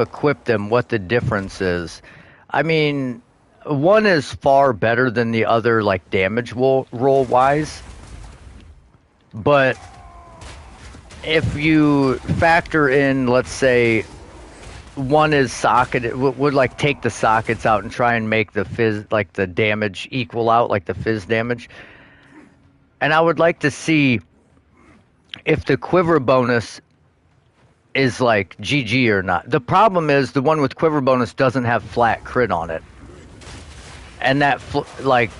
equip them, what the difference is. I mean, one is far better than the other, like damage roll wise. But if you factor in, let's say, one is socket, it would like take the sockets out and try and make the fizz, like the damage equal out, like the fizz damage. And I would like to see if the quiver bonus is like GG or not. The problem is the one with quiver bonus doesn't have flat crit on it. And that, like,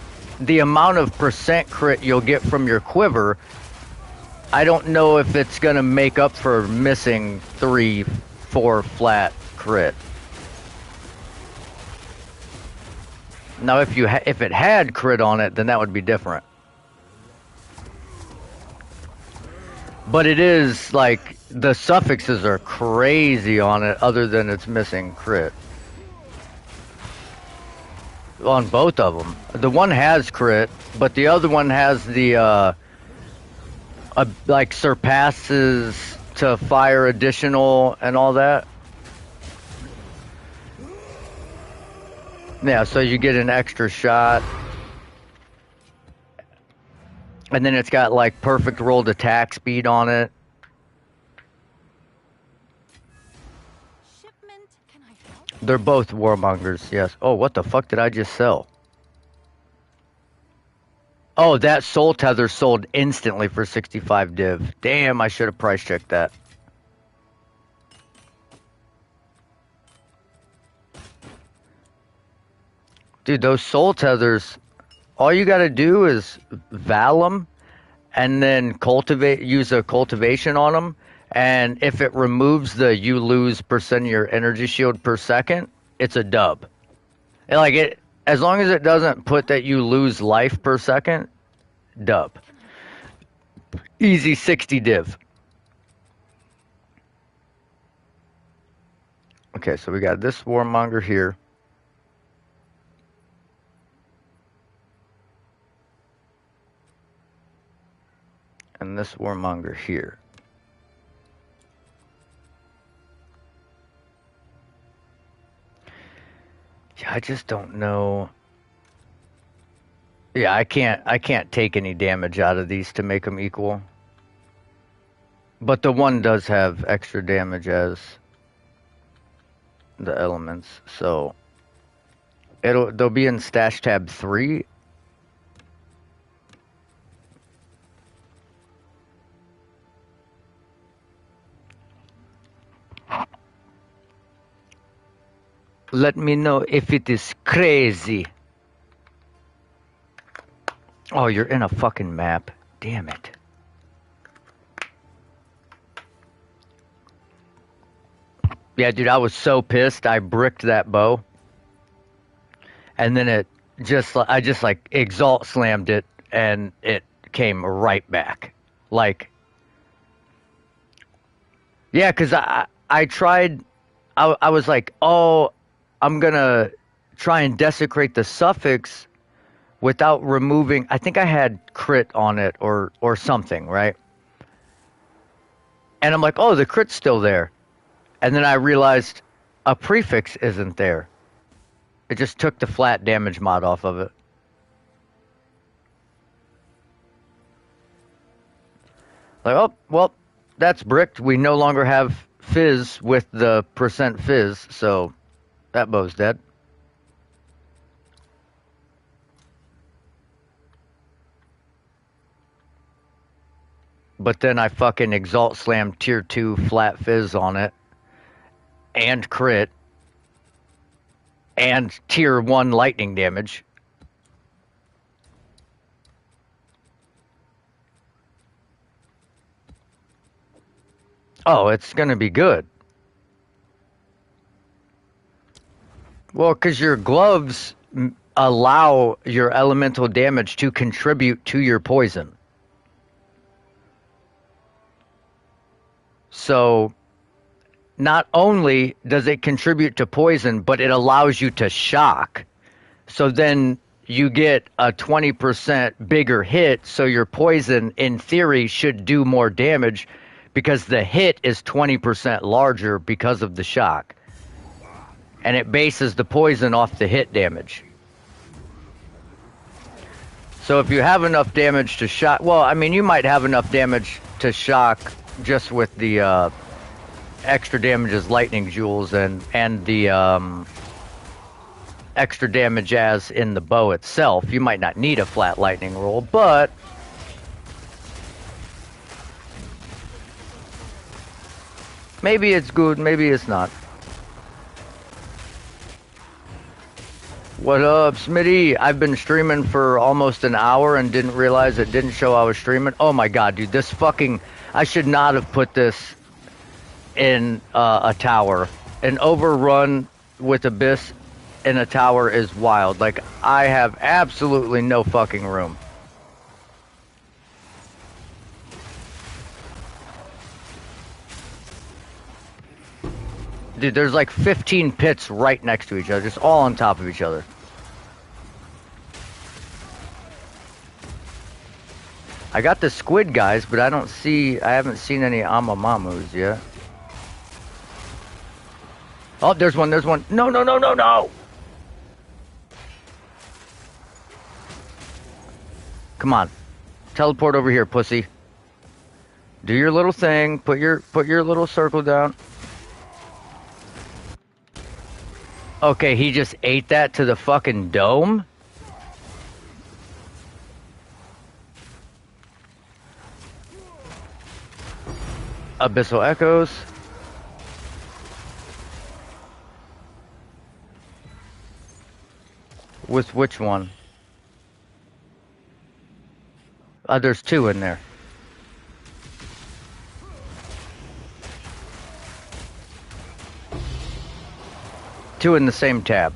the amount of percent crit you'll get from your quiver, I don't know if it's going to make up for missing 3, 4 flat crit. Now, if it had crit on it, then that would be different. But it is, like, the suffixes are crazy on it, other than it's missing crit. On both of them. The one has crit, but the other one has the, like, surpasses to fire additional and all that. Yeah, so you get an extra shot. And then it's got, like, perfect rolled attack speed on it. Shipment, can I help? They're both warmongers, yes. Oh, what the fuck did I just sell? Oh, that soul tether sold instantly for 65 div. Damn, I should have price checked that. Dude, those soul tethers, all you gotta do is val them and then use a cultivation on them. And if it removes the you lose percent of your energy shield per second, it's a dub. And like it, as long as it doesn't put that you lose life per second, dub. Easy 60 div. Okay, so we got this warmonger here. And this warmonger here. Yeah, I just don't know. Yeah, I can't take any damage out of these to make them equal. But the one does have extra damage as the elements, so they'll be in stash tab 3. Let me know if it is crazy. Oh, you're in a fucking map. Damn it. Yeah, dude, I was so pissed. I bricked that bow. And then I just like exalt slammed it and it came right back. Like, yeah, because I tried, I was like, oh, I'm going to try and desecrate the suffix without removing, I think I had crit on it or something, right? And I'm like, oh, the crit's still there. And then I realized a prefix isn't there. It just took the flat damage mod off of it. Like, oh, well, that's bricked. We no longer have fizz with the percent fizz, so that bow's dead. But then I fucking exalt slam tier 2 flat fizz on it. And crit. And tier 1 lightning damage. Oh, it's gonna be good. Well, because your gloves allow your elemental damage to contribute to your poison. So, not only does it contribute to poison, but it allows you to shock. So then you get a 20% bigger hit, so your poison, in theory, should do more damage because the hit is 20% larger because of the shock. and it bases the poison off the hit damage. So if you have enough damage to shock, well, I mean, you might have enough damage to shock just with the extra damage as lightning jewels and the extra damage as in the bow itself. You might not need a flat lightning roll, but maybe it's good, maybe it's not. What up, Smitty? I've been streaming for almost an hour and didn't realize it didn't show I was streaming. Oh my god, dude, this fucking... I should not have put this in a tower. An overrun with Abyss in a tower is wild. Like, I have absolutely no fucking room. Dude, there's like 15 pits right next to each other, just all on top of each other. I got the squid guys, but I haven't seen any Amamamus yet. Oh, there's one. No, no, no, no, no! Come on. Teleport over here, pussy. Do your little thing. Put your little circle down. Okay, he just ate that to the fucking dome? Abyssal Echoes. With which one? There's two in there. Two in the same tab.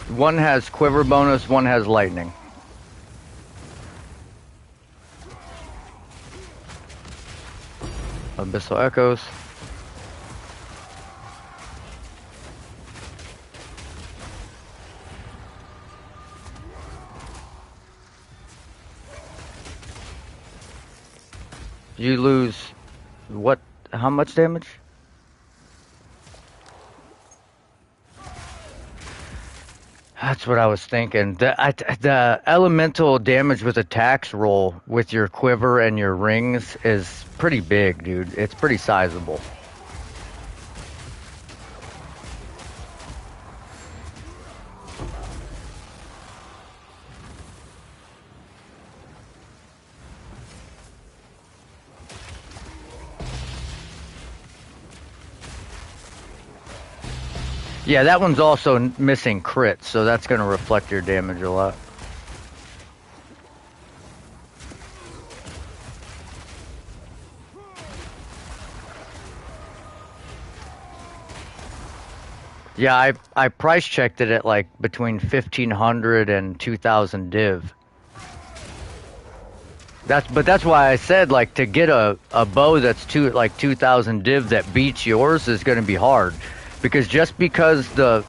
One has quiver bonus, one has lightning. Abyssal Echoes. You lose what? How much damage? That's what I was thinking. The elemental damage with attacks roll with your quiver and your rings is pretty big, dude. It's pretty sizable. Yeah, that one's also missing crits, so that's going to reflect your damage a lot. Yeah, I price checked it at like between 1,500 and 2,000 div. But that's why I said like to get a bow that's 2,000 div that beats yours is going to be hard. Because just because the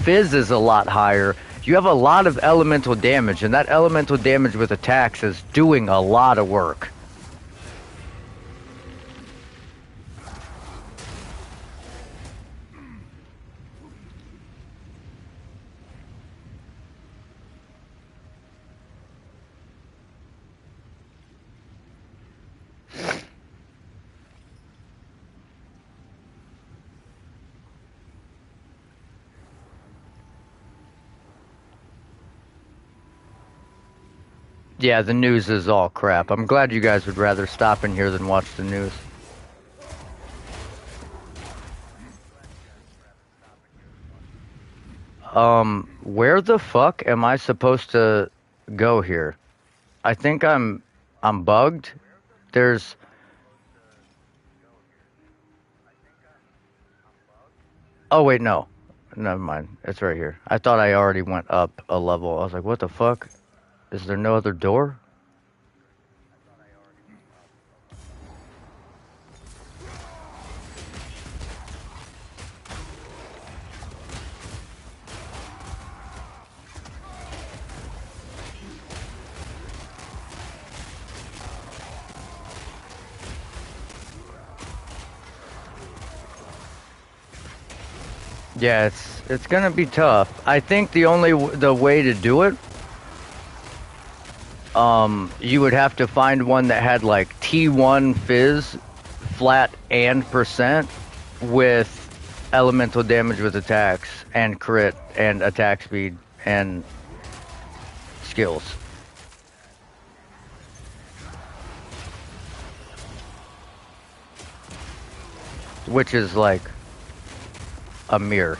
fizz is a lot higher, you have a lot of elemental damage, and that elemental damage with attacks is doing a lot of work. Yeah, the news is all crap. I'm glad you guys would rather stop in here than watch the news. Where the fuck am I supposed to go here? I think I'm bugged. There's... Oh, wait, no. Never mind. It's right here. I thought I already went up a level. I was like, what the fuck? Is there no other door? Yeah, it's gonna be tough. I think the way to do it, you would have to find one that had like T1 fizz, flat and percent, with elemental damage with attacks and crit and attack speed and skills, which is like a mirror,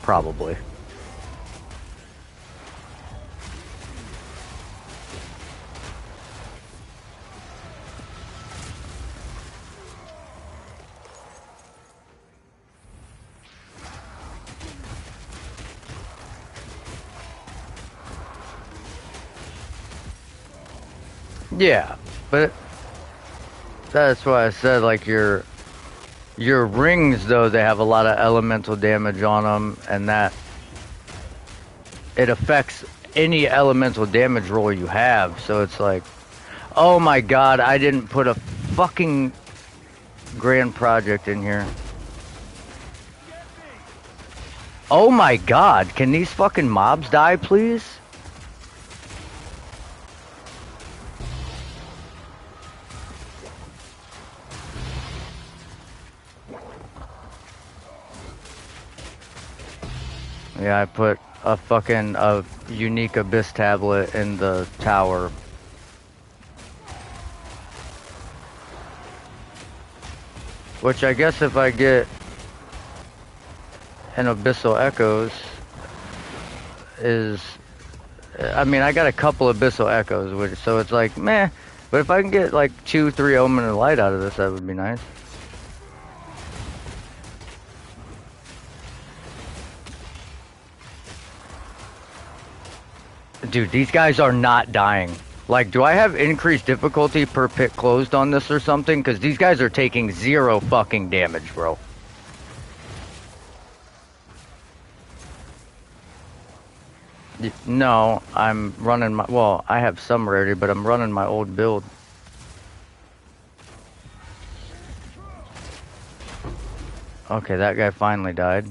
probably. Yeah, but that's why I said like your rings though they have a lot of elemental damage on them, and that it affects any elemental damage roll you have. So it's like, oh my god, I didn't put a fucking grand project in here. Oh my god, can these fucking mobs die, please? Yeah, I put a unique abyss tablet in the tower. Which I guess if I get an abyssal echoes is, I mean, I got a couple abyssal echoes, which, so it's like meh. But if I can get like 2-3 omen of light out of this, that would be nice. Dude, these guys are not dying. Like, do I have increased difficulty per pit closed on this or something? Because these guys are taking 0 fucking damage, bro. No, I'm running my... Well, I have some rarity, but I'm running my old build. Okay, that guy finally died.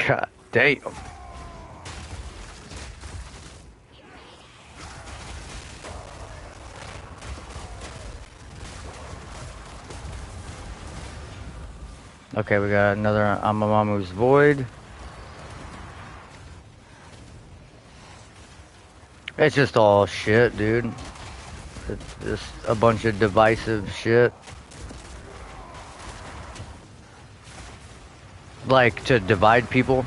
God damn. Okay, we got another Amamamu's Void. It's just all shit, dude. It's just a bunch of divisive shit. Like, to divide people.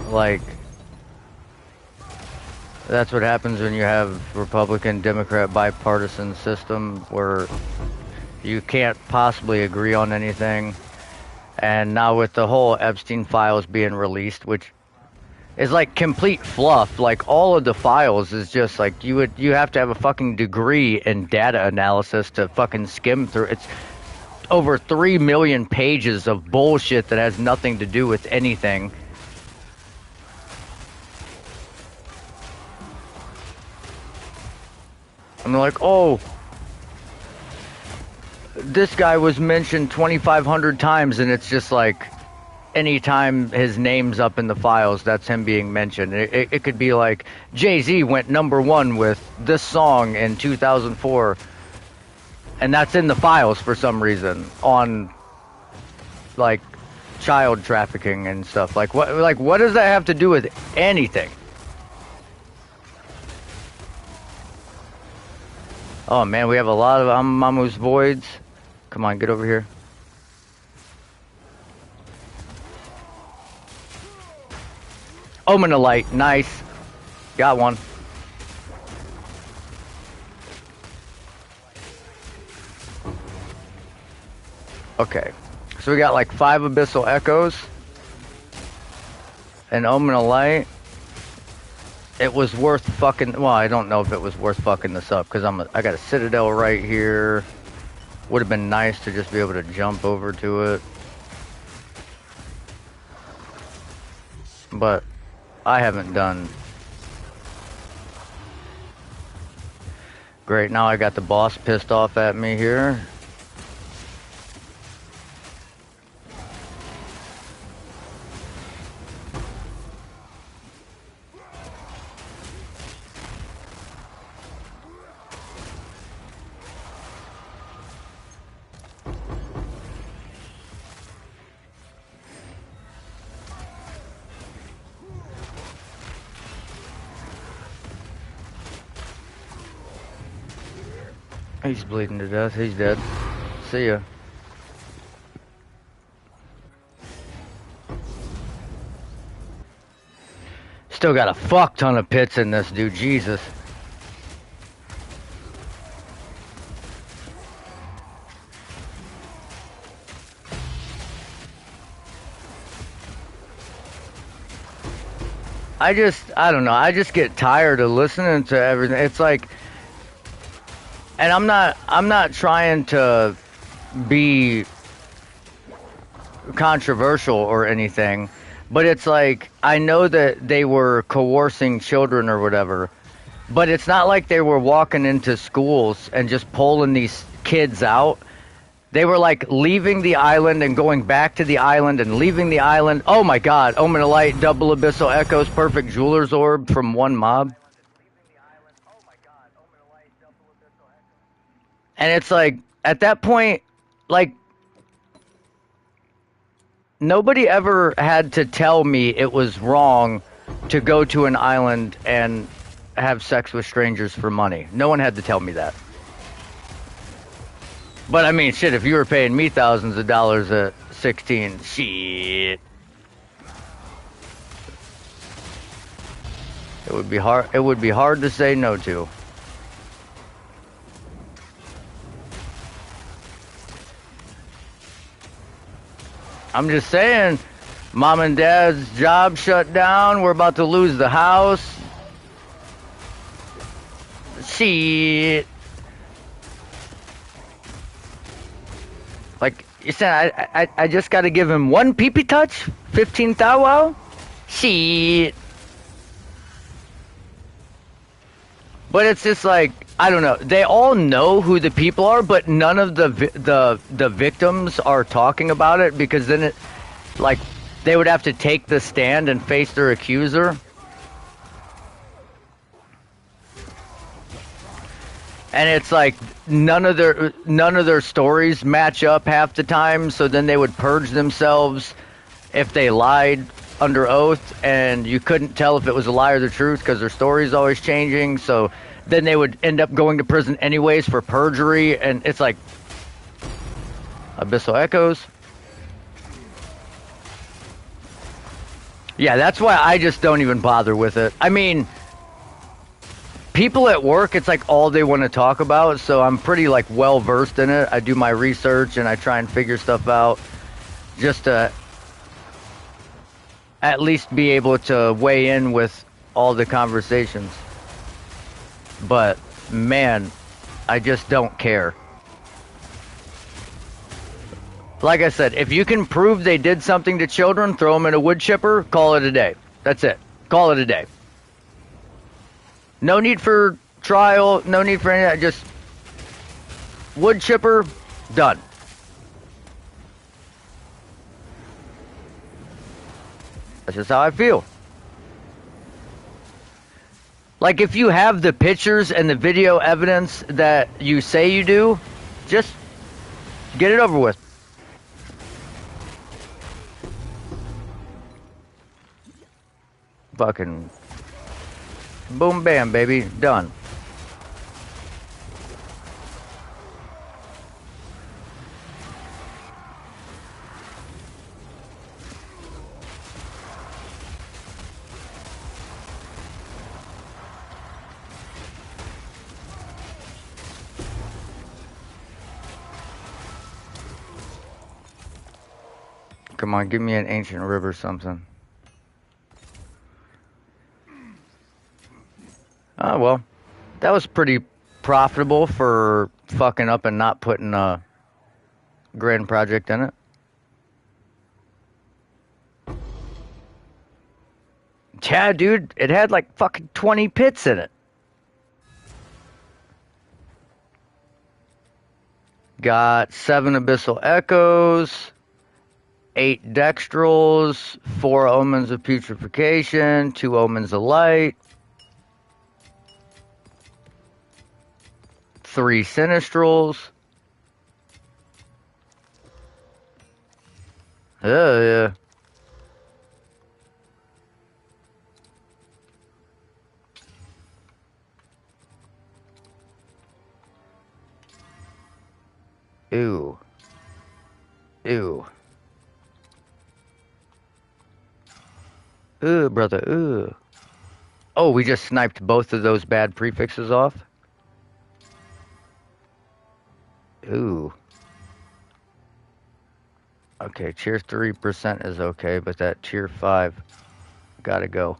Like, that's what happens when you have Republican, Democrat, bipartisan system where you can't possibly agree on anything. And now with the whole Epstein files being released, which is like complete fluff, like all of the files is just like you have to have a fucking degree in data analysis to fucking skim through. It's over 3 million pages of bullshit that has nothing to do with anything. I'm like, oh, this guy was mentioned 2,500 times, and it's just like, anytime his name's up in the files, that's him being mentioned. It could be like, Jay-Z went #1 with this song in 2004, and that's in the files for some reason, on, like, child trafficking and stuff. Like, what does that have to do with anything? Oh man, we have a lot of Amamu's Voids. Come on, get over here. Omen of Light, nice. Got one. Okay, so we got like 5 Abyssal Echoes. an Omen of Light, it was worth fucking. Well, I don't know if it was worth fucking this up because I got a Citadel right here. Would have been nice to just be able to jump over to it, but I haven't done. Great, now I got the boss pissed off at me here. He's bleeding to death. He's dead. See ya. Still got a fuck ton of pits in this, dude. Jesus. I don't know. I just get tired of listening to everything. It's like, and I'm not trying to be controversial or anything, but it's like, I know that they were coercing children or whatever, but it's not like they were walking into schools and just pulling these kids out. They were like leaving the island and going back to the island and leaving the island. Oh my god, Omen of Light, double abyssal echoes, perfect jeweler's orb from one mob. And it's like, at that point, like, nobody ever had to tell me it was wrong to go to an island and have sex with strangers for money. No one had to tell me that. But I mean, shit, if you were paying me thousands of dollars at 16, shit. It would be hard to say no to. I'm just saying, mom and dad's job shut down. We're about to lose the house. Shit. Like you said, I just got to give him one pee-pee touch. 15 thou wow. Shit. But it's just like, I don't know. They all know who the people are, but none of the victims are talking about it, because then it, like, they would have to take the stand and face their accuser. And it's like none of their stories match up half the time, so then they would purge themselves if they lied under oath, and you couldn't tell if it was a lie or the truth because their story's always changing. So then they would end up going to prison anyways for perjury, and it's like abyssal echoes. Yeah, that's why I just don't even bother with it. I mean, people at work, it's like all they want to talk about, so I'm pretty like well versed in it. I do my research and I try and figure stuff out just to at least be able to weigh in with all the conversations. But man, I just don't care. Like I said, if you can prove they did something to children, throw them in a wood chipper, call it a day. That's it. Call it a day. No need for trial, no need for any of that. Just wood chipper, done. That's just how I feel. Like, if you have the pictures and the video evidence that you say you do, just get it over with. Fucking boom, bam, baby, done. Come on, give me an ancient river or something. Oh, well. That was pretty profitable for fucking up and not putting a grand project in it. Yeah, dude, it had like fucking 20 pits in it. Got 7 Abyssal Echoes, 8 Dextrals, 4 Omens of Putrefaction, 2 Omens of Light, 3 Sinistrals. Yeah. Ew. Ew. Ooh, brother, ooh. Oh, we just sniped both of those bad prefixes off? Ooh. Okay, tier 3% is okay, but that tier 5 gotta go.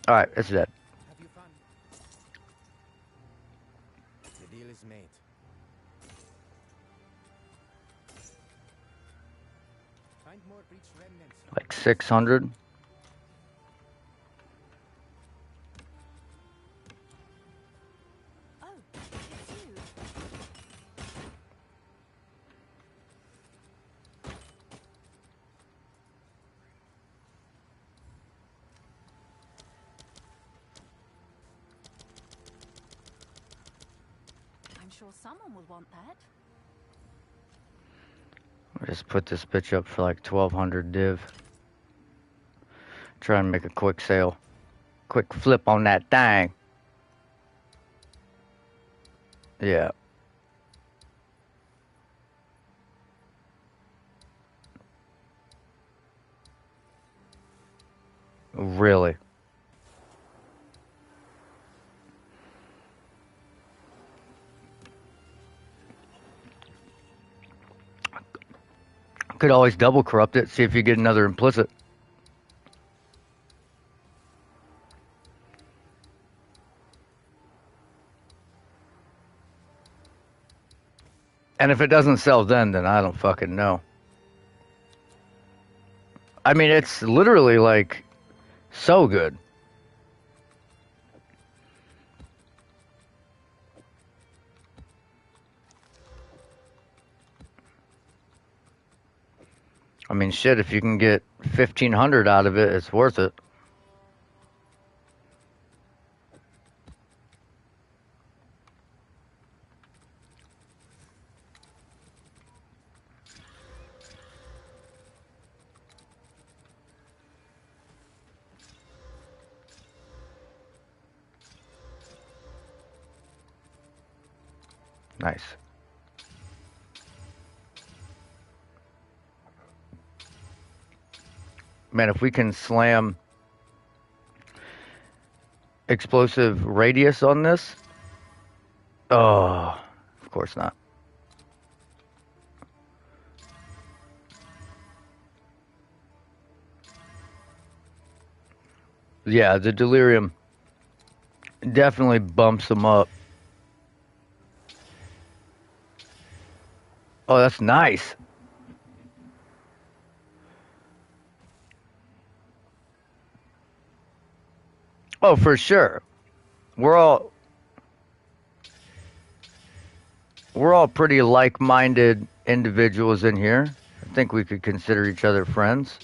Alright, it's dead. Have you fun? The deal is made. Find more breach remnants. Like 600. Oh, it's you. I'm sure someone will want that. Just put this bitch up for like 1200 div. Try and make a quick sale. Quick flip on that thing. Yeah. Really. Could always double corrupt it, see if you get another implicit. And if it doesn't sell then I don't fucking know. I mean, it's literally like so good. I mean, shit, if you can get 1500 out of it, it's worth it. Nice. Man, if we can slam explosive radius on this. Oh, of course not. Yeah, the delirium definitely bumps them up. Oh, that's nice. Oh, for sure. We're all pretty like-minded individuals in here. I think we could consider each other friends.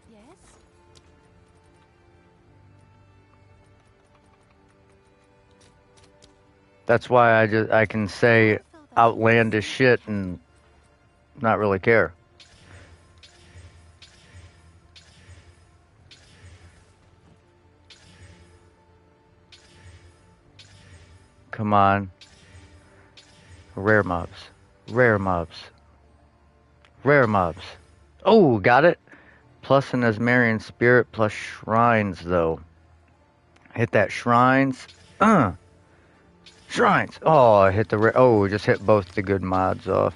Yes? That's why I can say outlandish shit and not really care. Come on. Rare mobs. Rare mobs. Rare mobs. Oh, got it. Plus an Asmarian spirit plus shrines though. Hit that shrines. Shrines. Oh, I hit the just hit both the good mods off.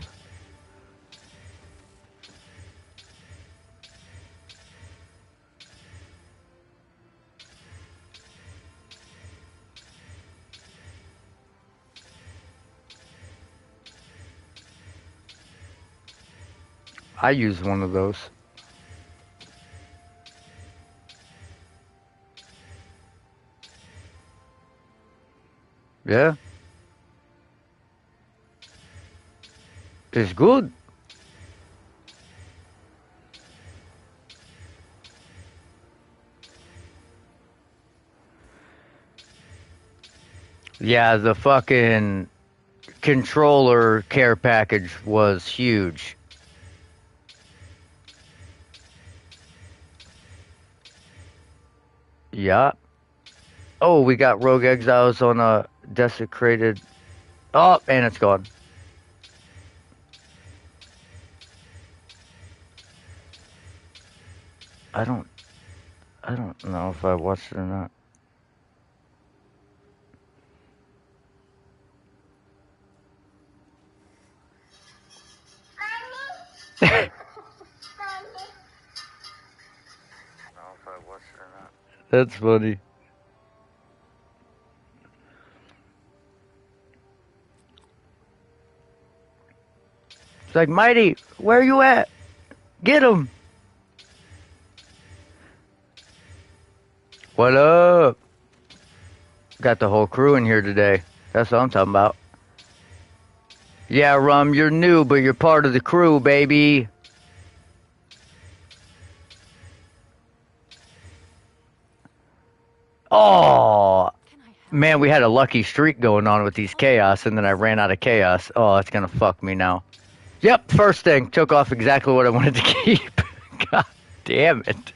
I use one of those. Yeah. It's good. Yeah, the fucking controller care package was huge. Yeah. Oh, we got Rogue Exiles on a desecrated. Oh, and it's gone. I don't. I don't know if I watched it or not. That's funny. It's like, Mighty, where you at? Get him. What up? Got the whole crew in here today. That's what I'm talking about. Yeah, Rum, you're new, but you're part of the crew, baby. Oh, man, we had a lucky streak going on with these chaos, and then I ran out of chaos. Oh, it's gonna fuck me now. Yep, first thing, took off exactly what I wanted to keep. God damn it.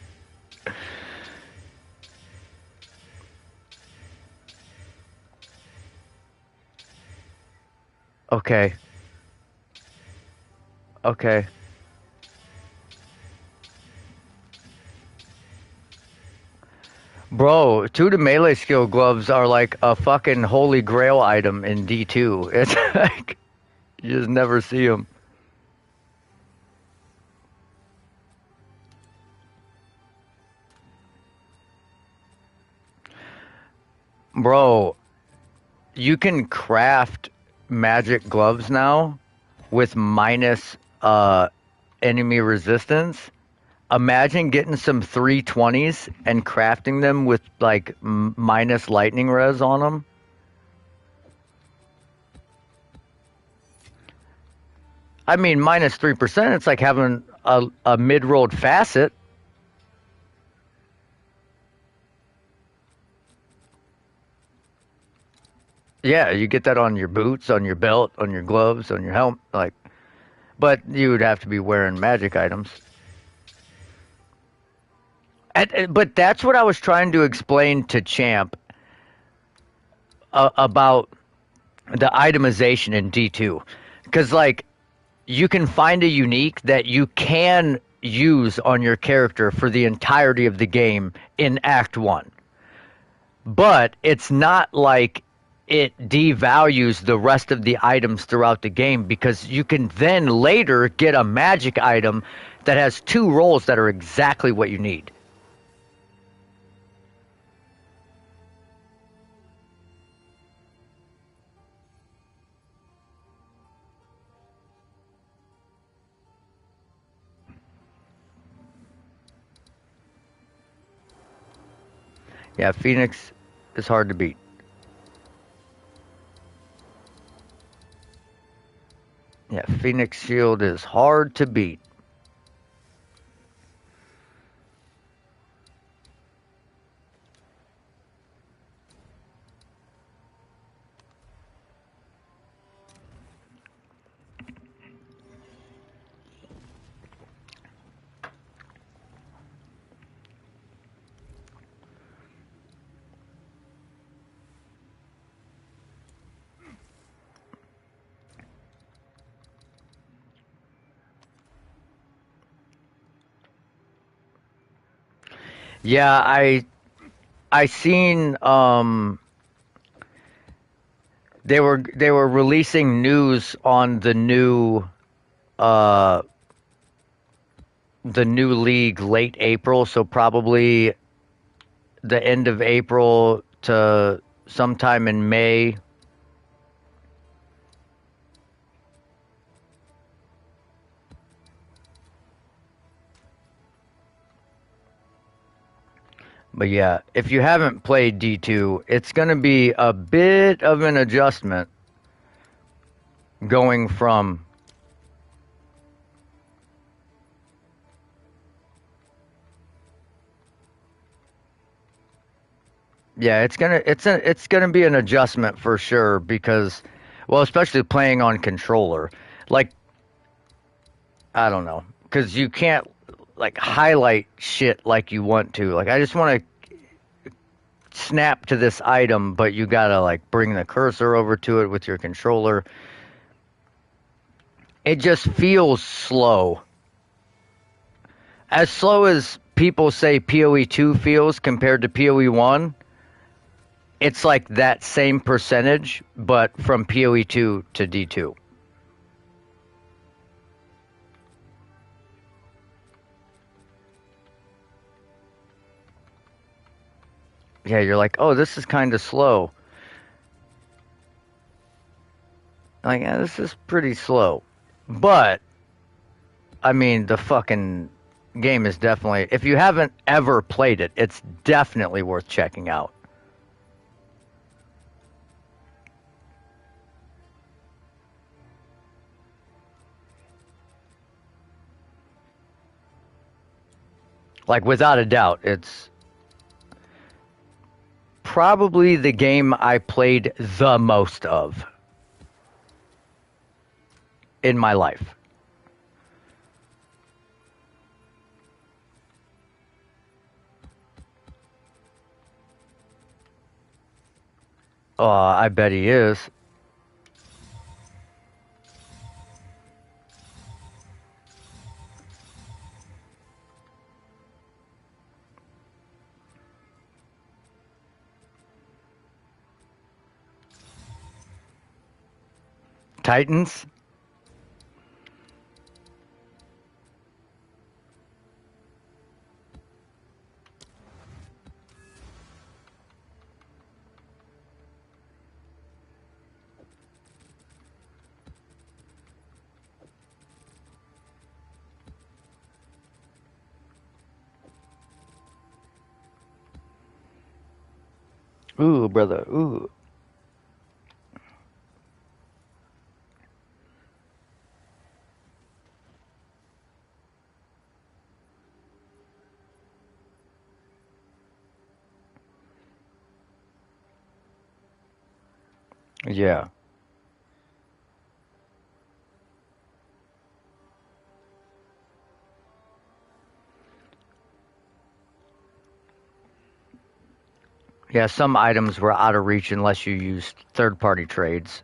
Okay. Okay. Bro, 2 to melee skill gloves are like a fucking holy grail item in D2. It's like, you just never see them. Bro, you can craft magic gloves now with minus enemy resistance. Imagine getting some 320s and crafting them with like minus lightning res on them. I mean, minus 3%, it's like having a mid-rolled facet. Yeah, you get that on your boots, on your belt, on your gloves, on your helmet, like, but you would have to be wearing magic items. But that's what I was trying to explain to Champ about the itemization in D2. Because, like, you can find a unique that you can use on your character for the entirety of the game in Act 1. But it's not like it devalues the rest of the items throughout the game, because you can then later get a magic item that has 2 rolls that are exactly what you need. Yeah, Phoenix is hard to beat. Yeah, Phoenix Shield is hard to beat. Yeah, I seen they were releasing news on uh the new league late April, so probably the end of April to sometime in May. But yeah, if you haven't played D2, it's going to be a bit of an adjustment going from yeah, it's gonna be an adjustment for sure because well, especially playing on controller. Like I don't know, cuz you can't like highlight shit like you want to. Like I just want to snap to this item, but you got to like bring the cursor over to it with your controller. It just feels slow. As slow as people say PoE 2 feels compared to PoE 1, it's like that same percentage, but from PoE 2 to D2. Yeah, you're like, oh, this is kind of slow. Like, yeah, this is pretty slow. But, I mean, the fucking game is definitely, if you haven't ever played it, it's definitely worth checking out. Like, without a doubt, it's probably the game I played the most of in my life. I bet he is. Titans? Ooh, brother, ooh. Yeah. Yeah, some items were out of reach unless you used third party trades.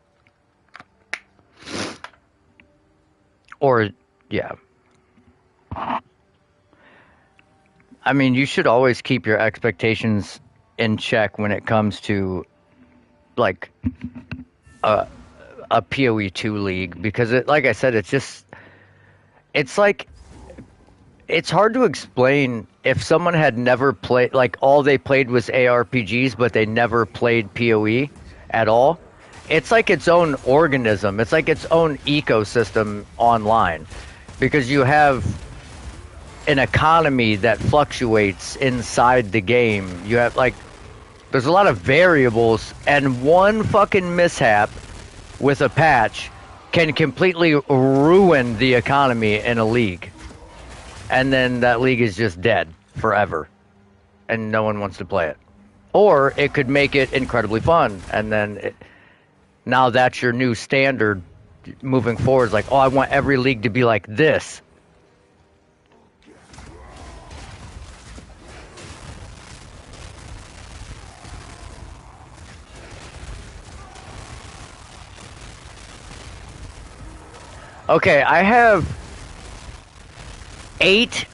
Or, yeah. I mean, you should always keep your expectations in check when it comes to, like, a, a PoE 2 league because, like I said, it's like, it's hard to explain if someone had never played, like, all they played was ARPGs, but they never played PoE at all. It's like its own organism, it's like its own ecosystem online because you have an economy that fluctuates inside the game. You have like there's a lot of variables and one fucking mishap with a patch can completely ruin the economy in a league. And then that league is just dead forever and no one wants to play it. Or it could make it incredibly fun and then now that's your new standard moving forward. It's like, oh, I want every league to be like this. Okay, I have 8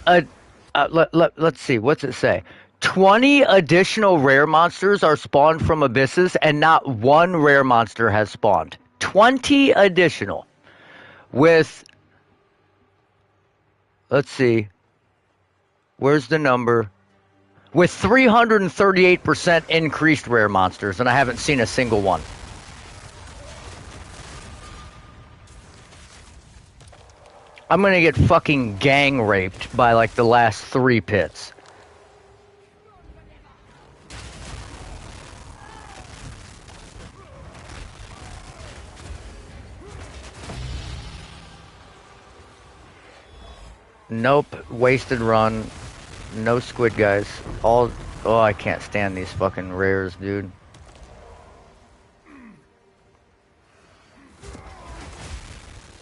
let's see, what's it say? 20 additional rare monsters are spawned from abysses, and not one rare monster has spawned. 20 additional. With, let's see, where's the number? With 338% increased rare monsters, and I haven't seen a single one. I'm gonna get fucking gang raped by like the last 3 pits. Nope, wasted run. No squid guys. All, oh, I can't stand these fucking rares, dude.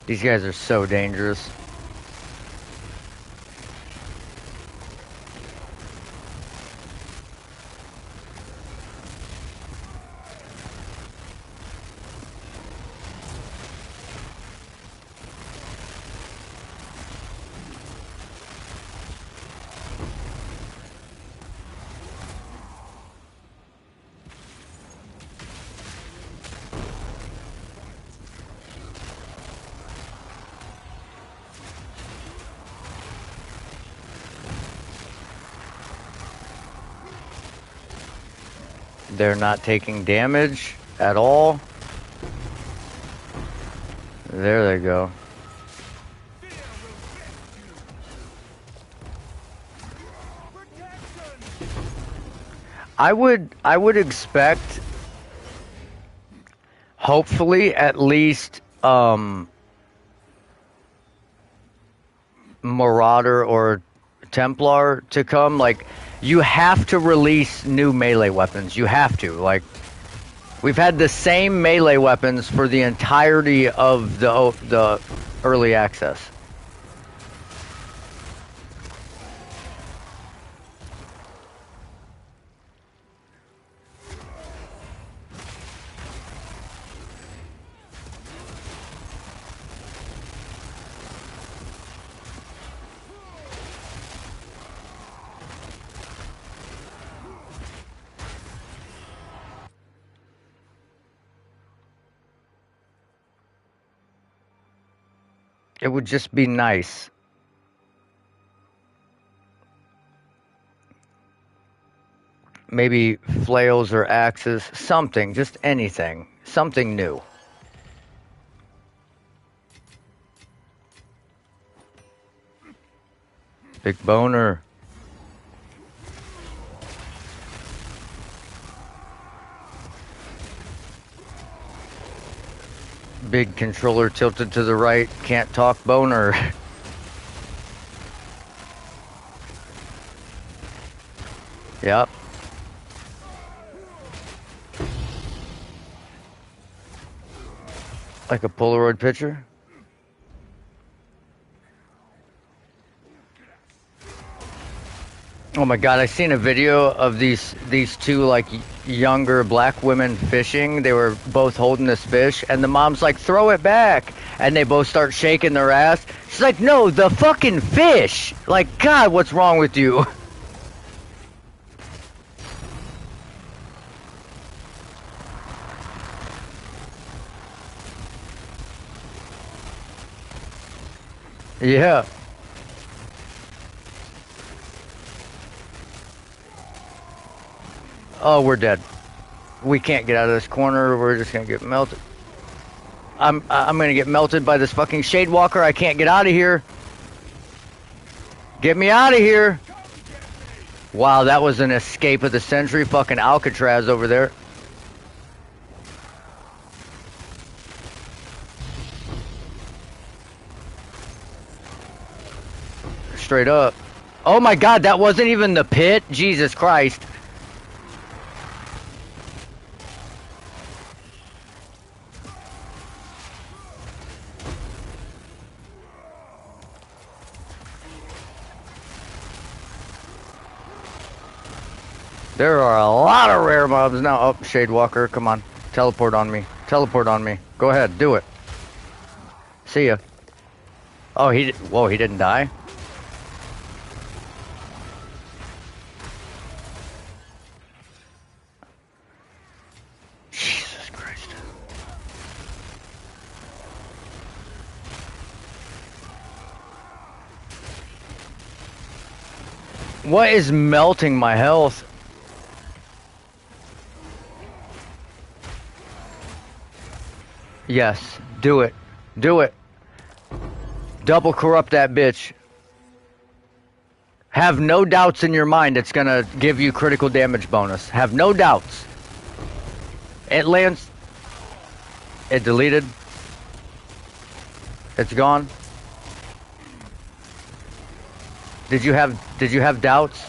These guys are so dangerous. They're not taking damage at all. There they go. I would expect, hopefully, at least Marauder or Templar to come. Like, you have to release new melee weapons. You have to. Like, we've had the same melee weapons for the entirety of the early access. It would just be nice. Maybe flails or axes, something, just anything, something new. Big boner. Big controller tilted to the right, can't talk boner. Yep. Like a Polaroid picture. Oh my god, I seen a video of these two like younger black women fishing. They were both holding this fish and the mom's like, "Throw it back." And they both start shaking their ass. She's like, "No, the fucking fish." Like, God, what's wrong with you? Yeah. Oh, we're dead. We can't get out of this corner. We're just gonna get melted. I'm gonna get melted by this fucking shade walker. I can't get out of here. Get me out of here. Wow, that was an escape of the century. Fucking Alcatraz over there. Straight up. Oh my god, that wasn't even the pit? Jesus Christ. There are a lot of rare mobs now. Oh, Shade Walker, come on. Teleport on me. Teleport on me. Go ahead, do it. See ya. Oh, whoa, he didn't die? What is melting my health? Yes, do it. Do it. Double corrupt that bitch. Have no doubts in your mind it's gonna give you critical damage bonus. Have no doubts. It lands. It deleted. It's gone. Did you have doubts?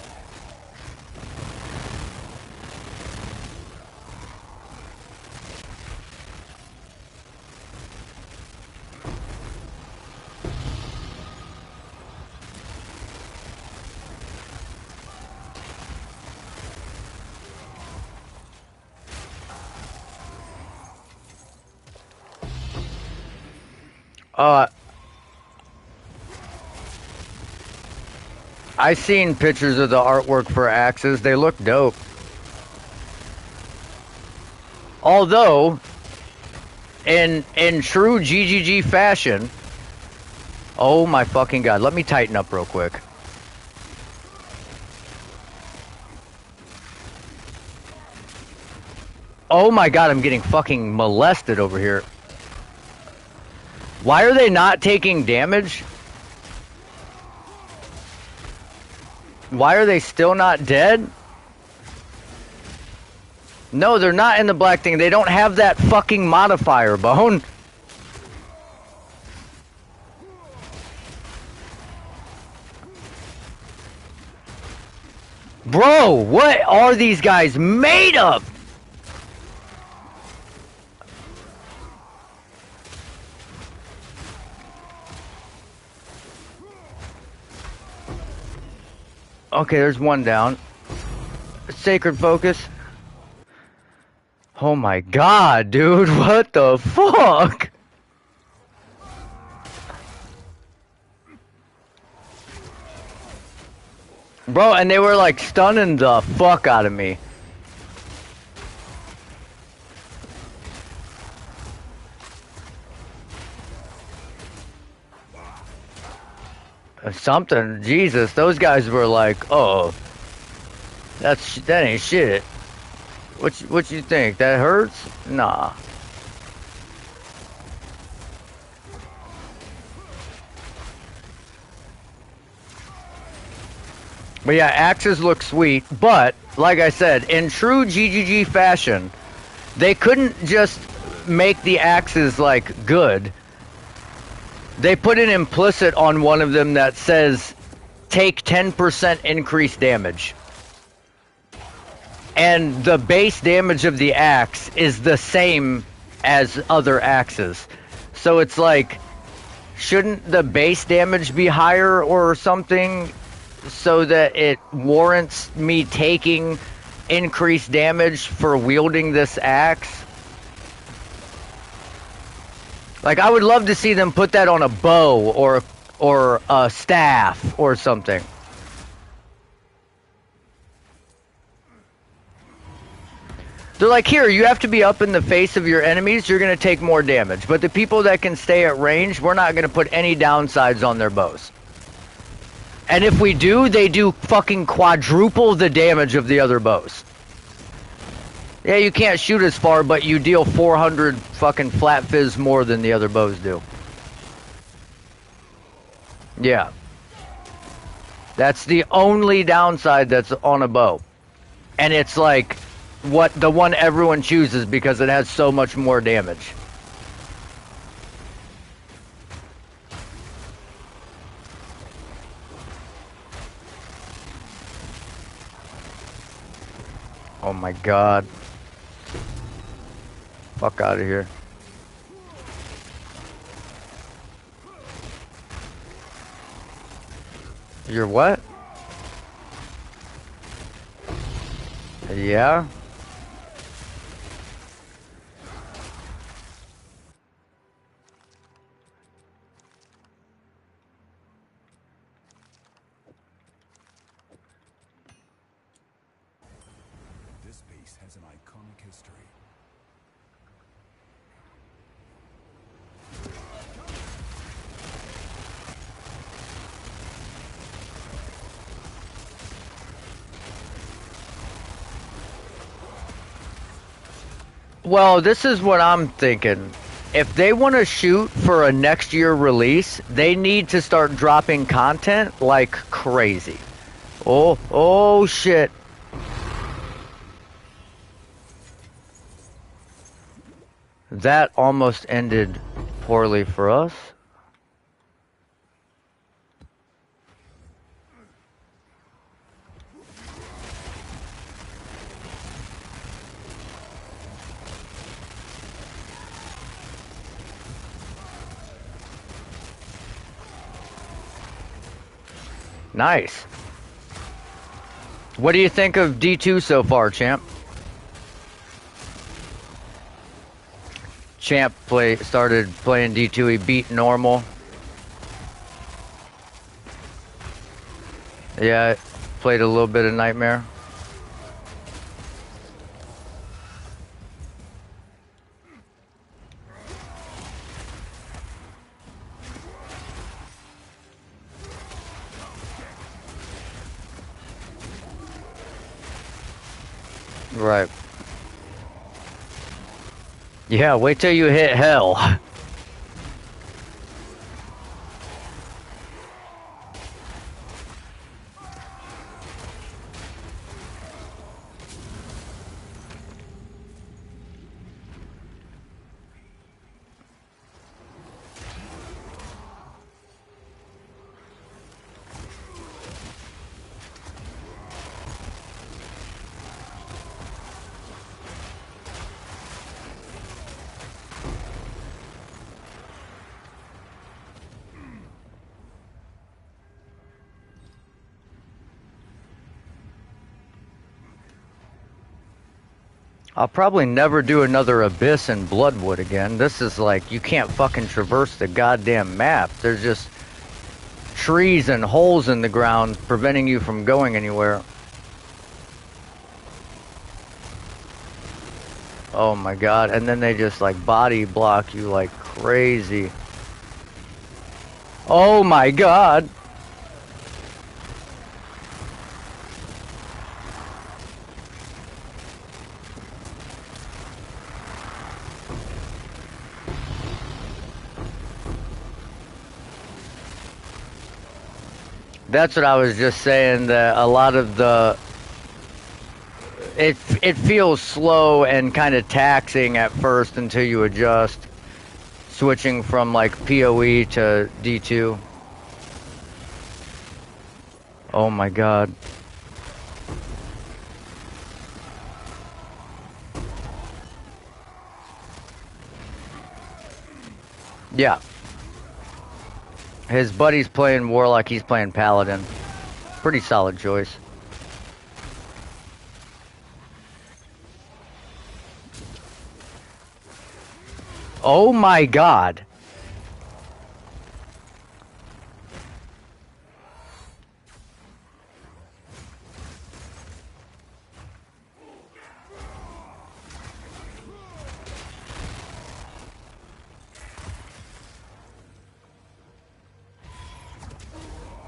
I seen pictures of the artwork for axes. They look dope. Although, in true GGG fashion, oh my fucking god, let me tighten up real quick. Oh my god, I'm getting fucking molested over here. Why are they not taking damage? Why are they still not dead? No, they're not in the black thing. They don't have that fucking modifier, Bone. Bro, what are these guys made of? Okay, there's one down. Sacred focus. Oh my god, dude, what the fuck? Bro, and they were like stunning the fuck out of me. Something, Jesus, those guys were like, oh, that ain't shit. What you think? That hurts? Nah. But yeah, axes look sweet, but like I said, in true GGG fashion, they couldn't just make the axes like good. They put an implicit on one of them that says take 10% increased damage. And the base damage of the axe is the same as other axes. So it's like, shouldn't the base damage be higher or something so that it warrants me taking increased damage for wielding this axe? Like, I would love to see them put that on a bow or a staff or something. They're like, here, you have to be up in the face of your enemies, you're going to take more damage. But the people that can stay at range, we're not going to put any downsides on their bows. And if we do, they do fucking quadruple the damage of the other bows. Yeah, you can't shoot as far, but you deal 400 fucking flat fizz more than the other bows do. Yeah. That's the only downside that's on a bow. And it's like the one everyone chooses because it has so much more damage. Oh my god. Fuck out of here. You're what? Yeah? This piece has an iconic history. Well, this is what I'm thinking. If they want to shoot for a next year release, they need to start dropping content like crazy. Oh shit. That almost ended poorly for us. Nice. What do you think of D2 so far, champ? Champ started playing D2. He beat normal. Yeah, played a little bit of Nightmare. Right. Yeah, wait till you hit hell. I'll probably never do another Abyss in Bloodwood again. This is like, you can't fucking traverse the goddamn map. There's just trees and holes in the ground preventing you from going anywhere. Oh my god, and then they just like body block you like crazy. Oh my god! That's what I was just saying, that a lot of the it feels slow and kind of taxing at first until you adjust, switching from like PoE to D2. Oh my god. Yeah. His buddy's playing Warlock, he's playing Paladin. Pretty solid choice. Oh my god.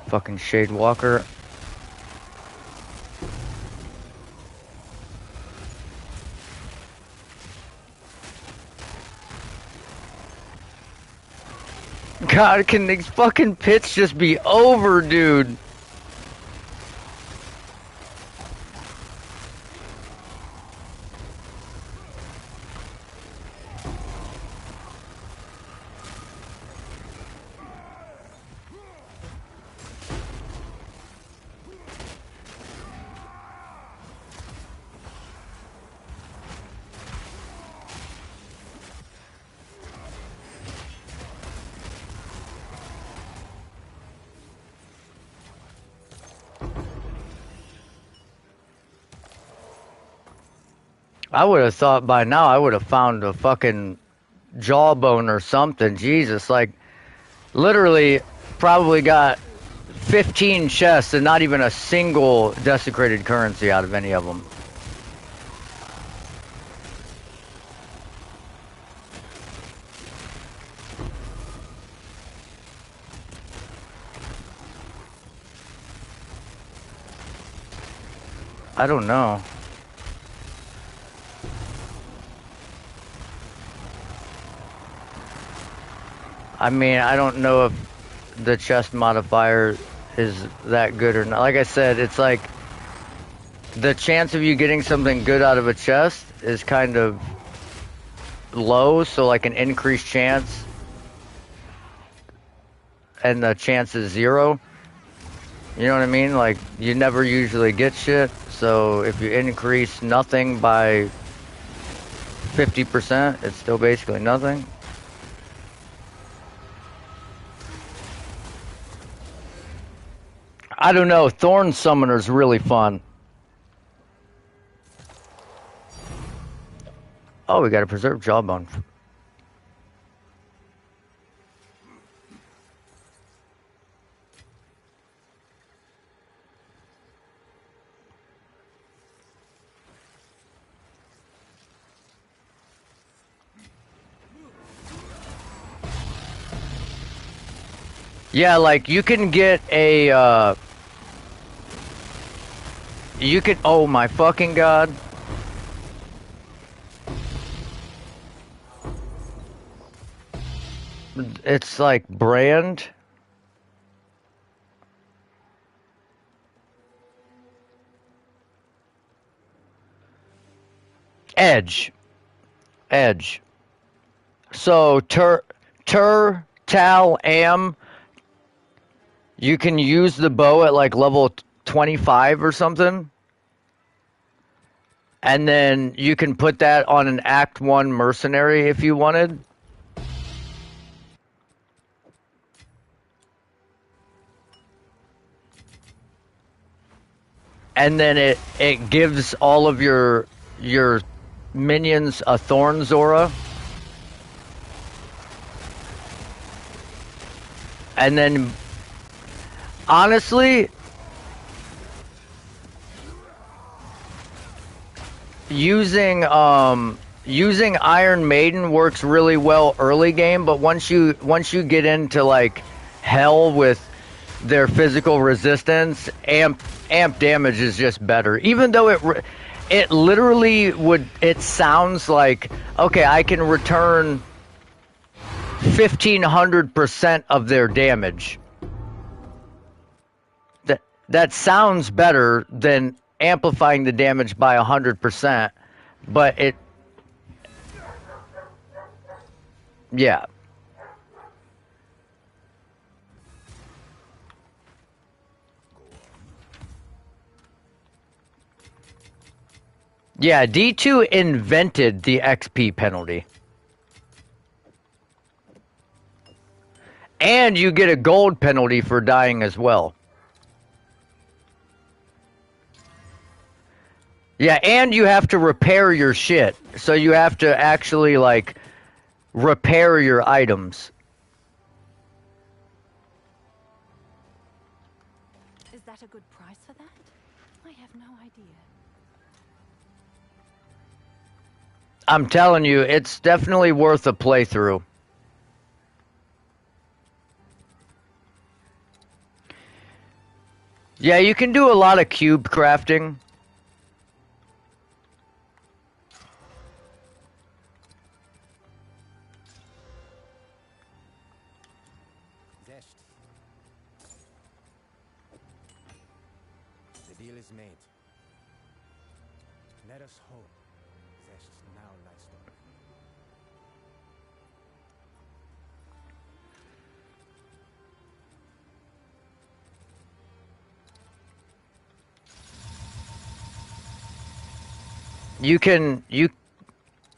Fucking Shade Walker. God, can these fucking pits just be over, dude? I would have thought by now I would have found a fucking jawbone or something. Jesus, like, literally probably got 15 chests and not even a single desecrated currency out of any of them. I don't know. I mean, I don't know if the chest modifier is that good or not. Like I said, it's like the chance of you getting something good out of a chest is kind of low, so like an increased chance, and the chance is 0. You know what I mean? Like, you never usually get shit, so if you increase nothing by 50%, it's still basically nothing. I don't know, Thorn Summoner's really fun. Oh, we got a preserved jawbone. Yeah, like, you can get a, you can, oh my fucking god. It's like brand. Edge. Edge. So, Tal, Am, you can use the bow at like level 25 or something. And then you can put that on an Act 1 mercenary if you wanted. And then it gives all of your minions a Thorn Zora. And then honestly, using Iron Maiden works really well early game, but once you get into like hell with their physical resistance, amp damage is just better. Even though it literally it sounds like, okay, I can return 1,500% of their damage. That sounds better than amplifying the damage by 100%, but yeah. Yeah, D2 invented the XP penalty. And you get a gold penalty for dying as well. Yeah, and you have to repair your shit. So you have to actually, like, repair your items. Is that a good price for that? I have no idea. I'm telling you, it's definitely worth a playthrough. Yeah, you can do a lot of cube crafting. Zest. The deal is made. Let us hope Zest now lies dormant.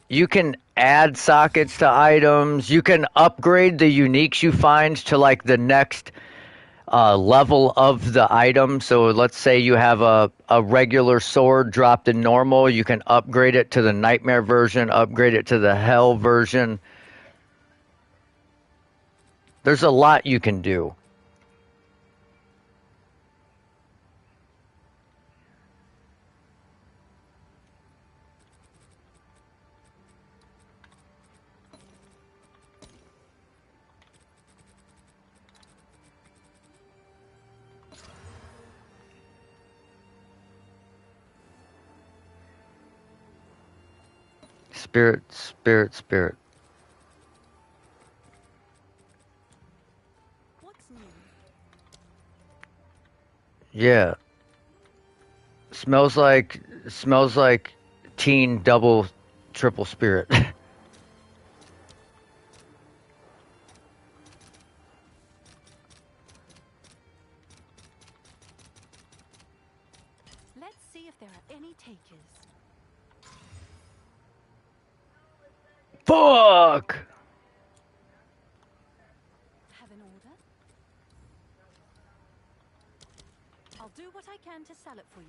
You can add sockets to items. You can upgrade the uniques you find to like the next level of the item. So let's say you have a regular sword dropped in normal. You can upgrade it to the nightmare version, upgrade it to the hell version. There's a lot you can do. Spirit, spirit, spirit. Yeah. Smells like teen double triple spirit. Let's see if there are any takers. Fuck. Have an order? I'll do what I can to sell it for you.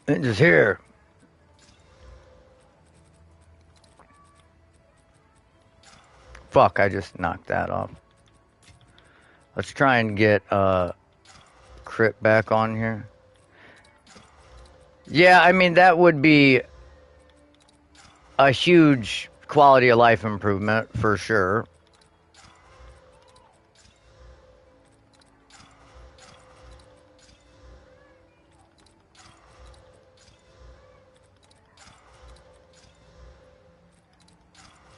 Ninja's here. Fuck, I just knocked that off. Let's try and get crit back on here. Yeah, I mean that would be a huge quality of life improvement for sure.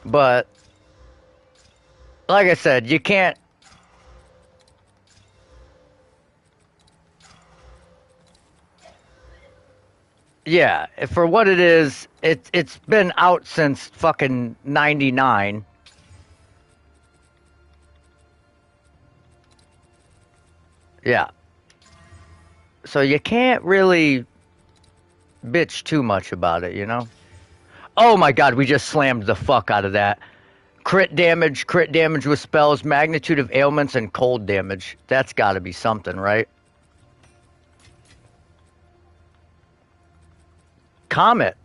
But like I said, you can't. Yeah, for what it is, it's been out since fucking '99. Yeah, so you can't really bitch too much about it, you know? Oh my god, we just slammed the fuck out of that. Crit damage with spells, magnitude of ailments, and cold damage. That's gotta be something, right? Comet.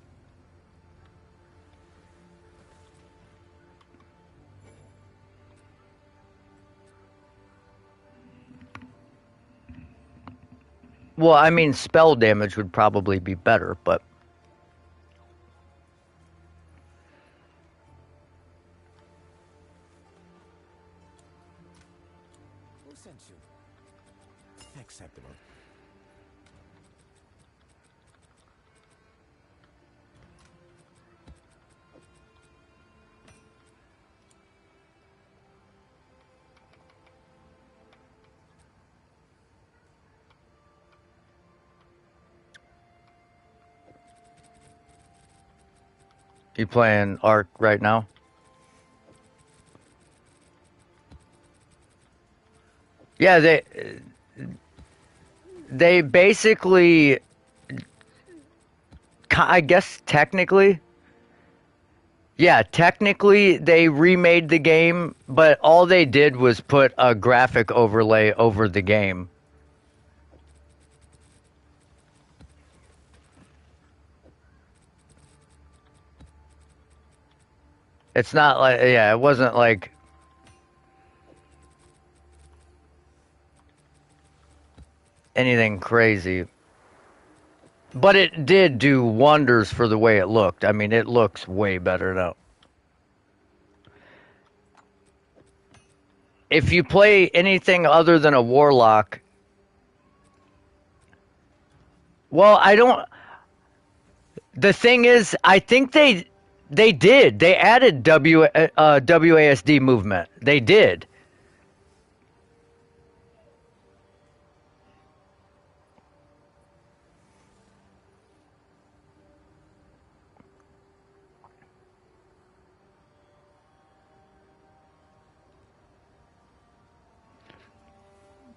Well, I mean, spell damage would probably be better, but Who sent you? Acceptable. you playing Arc right now? Yeah, they basically, I guess technically, yeah, technically they remade the game, but all they did was put a graphic overlay over the game. It's not like, yeah, it wasn't like anything crazy. But it did do wonders for the way it looked. I mean, it looks way better now. If you play anything other than a warlock, well, I don't. The thing is, I think they did. They added WASD movement. They did.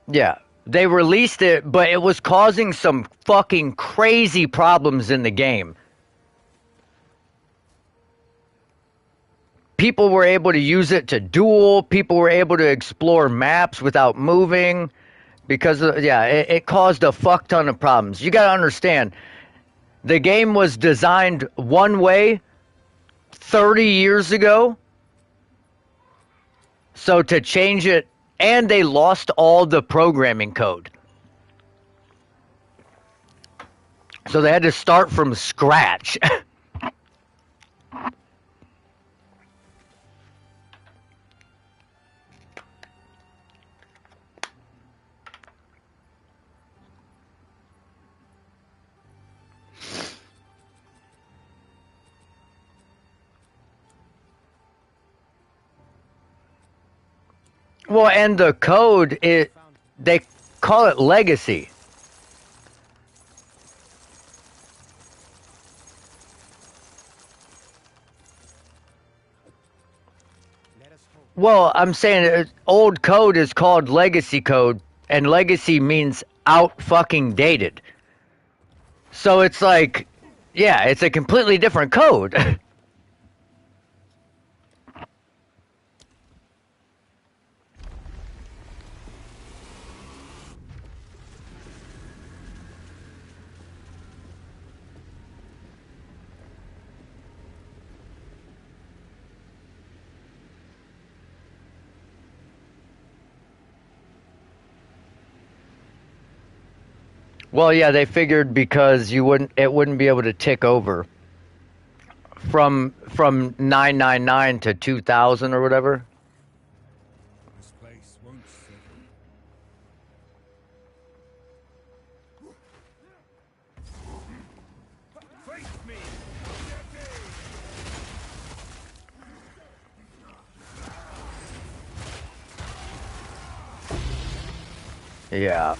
Yeah. They released it, but it was causing some fucking crazy problems in the game. People were able to use it to duel. People were able to explore maps without moving because it caused a fuck ton of problems. You got to understand, the game was designed one way 30 years ago. So to change it, and they lost all the programming code. So they had to start from scratch. Well, and the code, they call it legacy. Let us hope. Well, I'm saying old code is called legacy code, and legacy means out fucking dated. So it's like, yeah, it's a completely different code. Well, yeah, they figured because it wouldn't be able to tick over from 999 to 2000 or whatever. This place won't settle. Face me! Yeah.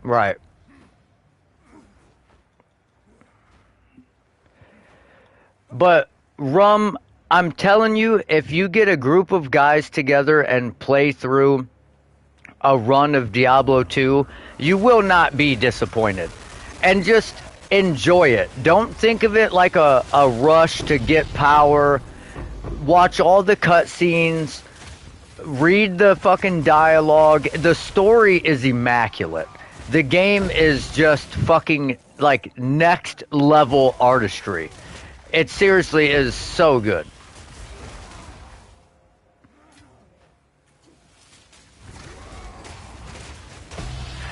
Right. But Rum, I'm telling you, if you get a group of guys together and play through a run of Diablo 2, you will not be disappointed. And just enjoy it. Don't think of it like a rush to get power. Watch all the cutscenes, read the fucking dialogue. The story is immaculate. The game is just fucking like next level artistry. It seriously is so good.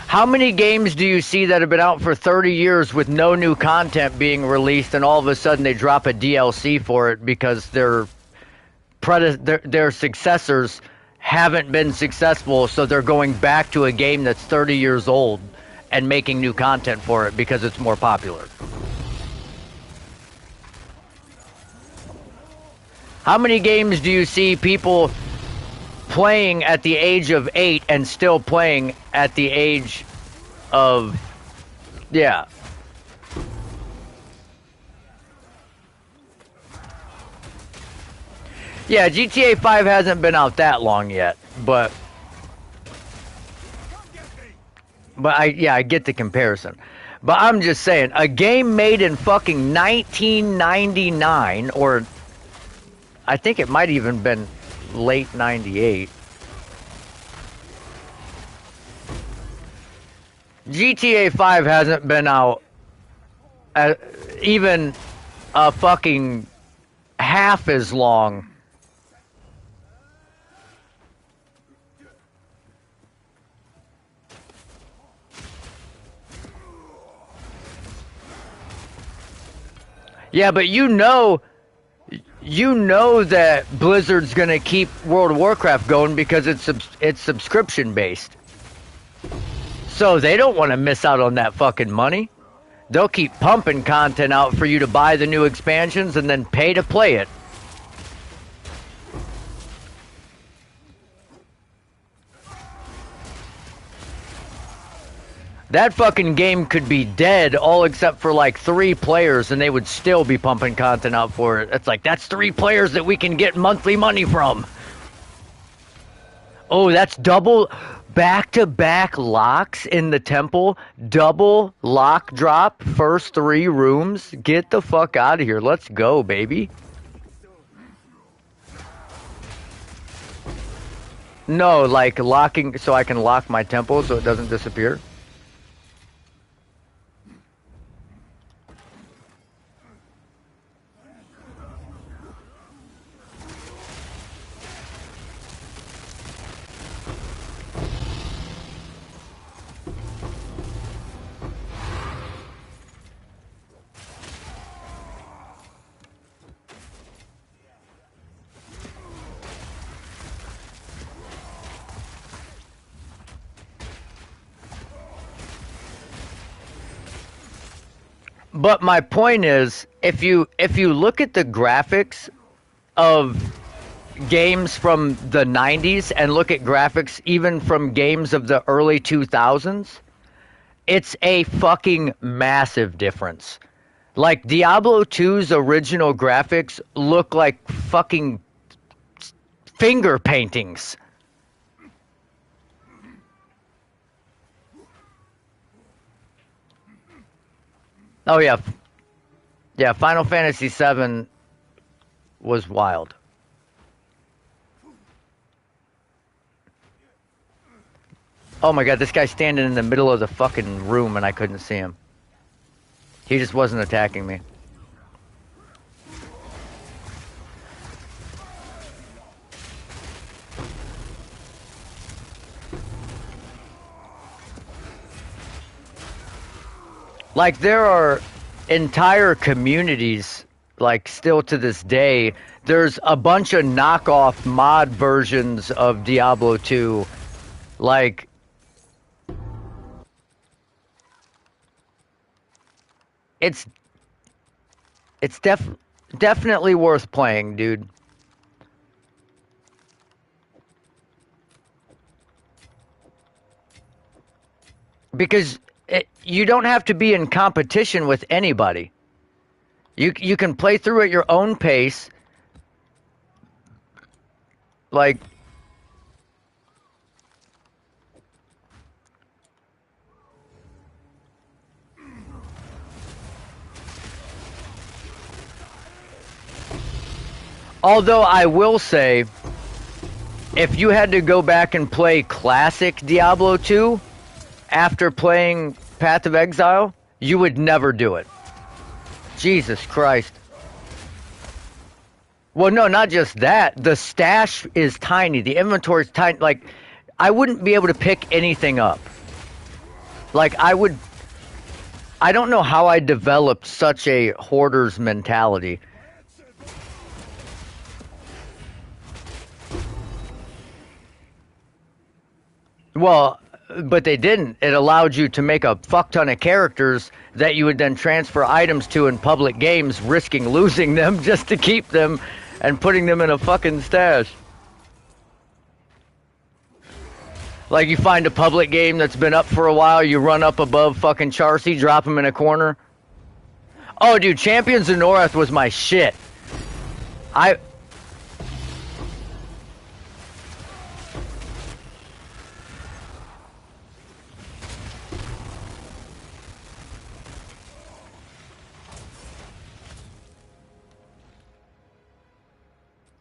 How many games do you see that have been out for 30 years with no new content being released, and all of a sudden they drop a DLC for it because their successors haven't been successful, so they're going back to a game that's 30 years old and making new content for it because it's more popular? How many games do you see people playing at the age of 8 and still playing at the age of, yeah. Yeah, GTA 5 hasn't been out that long yet, but I get the comparison. But I'm just saying, a game made in fucking 1999, or I think it might even been late 98. GTA 5 hasn't been out uh, even a fucking half as long. Yeah, but you know that Blizzard's gonna keep World of Warcraft going because it's subscription based. So they don't want to miss out on that fucking money. They'll keep pumping content out for you to buy the new expansions and then pay to play it. That fucking game could be dead all except for like 3 players and they would still be pumping content out for it. It's like, that's 3 players that we can get monthly money from. Oh, that's double back-to-back locks in the temple. Double lock drop, first 3 rooms. Get the fuck out of here. Let's go, baby. No, like locking so I can lock my temple so it doesn't disappear. But my point is, if you look at the graphics of games from the 90s and look at graphics even from games of the early 2000s, it's a fucking massive difference. Like Diablo 2's original graphics look like fucking finger paintings. Oh yeah. Yeah, Final Fantasy VII was wild. Oh my god, this guy's standing in the middle of the fucking room and I couldn't see him. He just wasn't attacking me. Like, there are entire communities, like, still to this day, there's a bunch of knockoff mod versions of Diablo 2. Like, it's it's definitely worth playing, dude. Because you don't have to be in competition with anybody. You can play through at your own pace. Like, although I will say, if you had to go back and play classic Diablo 2 after playing Path of Exile, you would never do it. Jesus Christ. Well, no, not just that. The stash is tiny. The inventory is tiny. Like, I wouldn't be able to pick anything up. Like, I don't know how I developed such a hoarder's mentality. Well, but they didn't. It allowed you to make a fuck ton of characters that you would then transfer items to in public games, risking losing them just to keep them and putting them in a fucking stash. Like, you find a public game that's been up for a while, you run up above fucking Charcy, drop him in a corner. Oh, dude, Champions of Norath was my shit.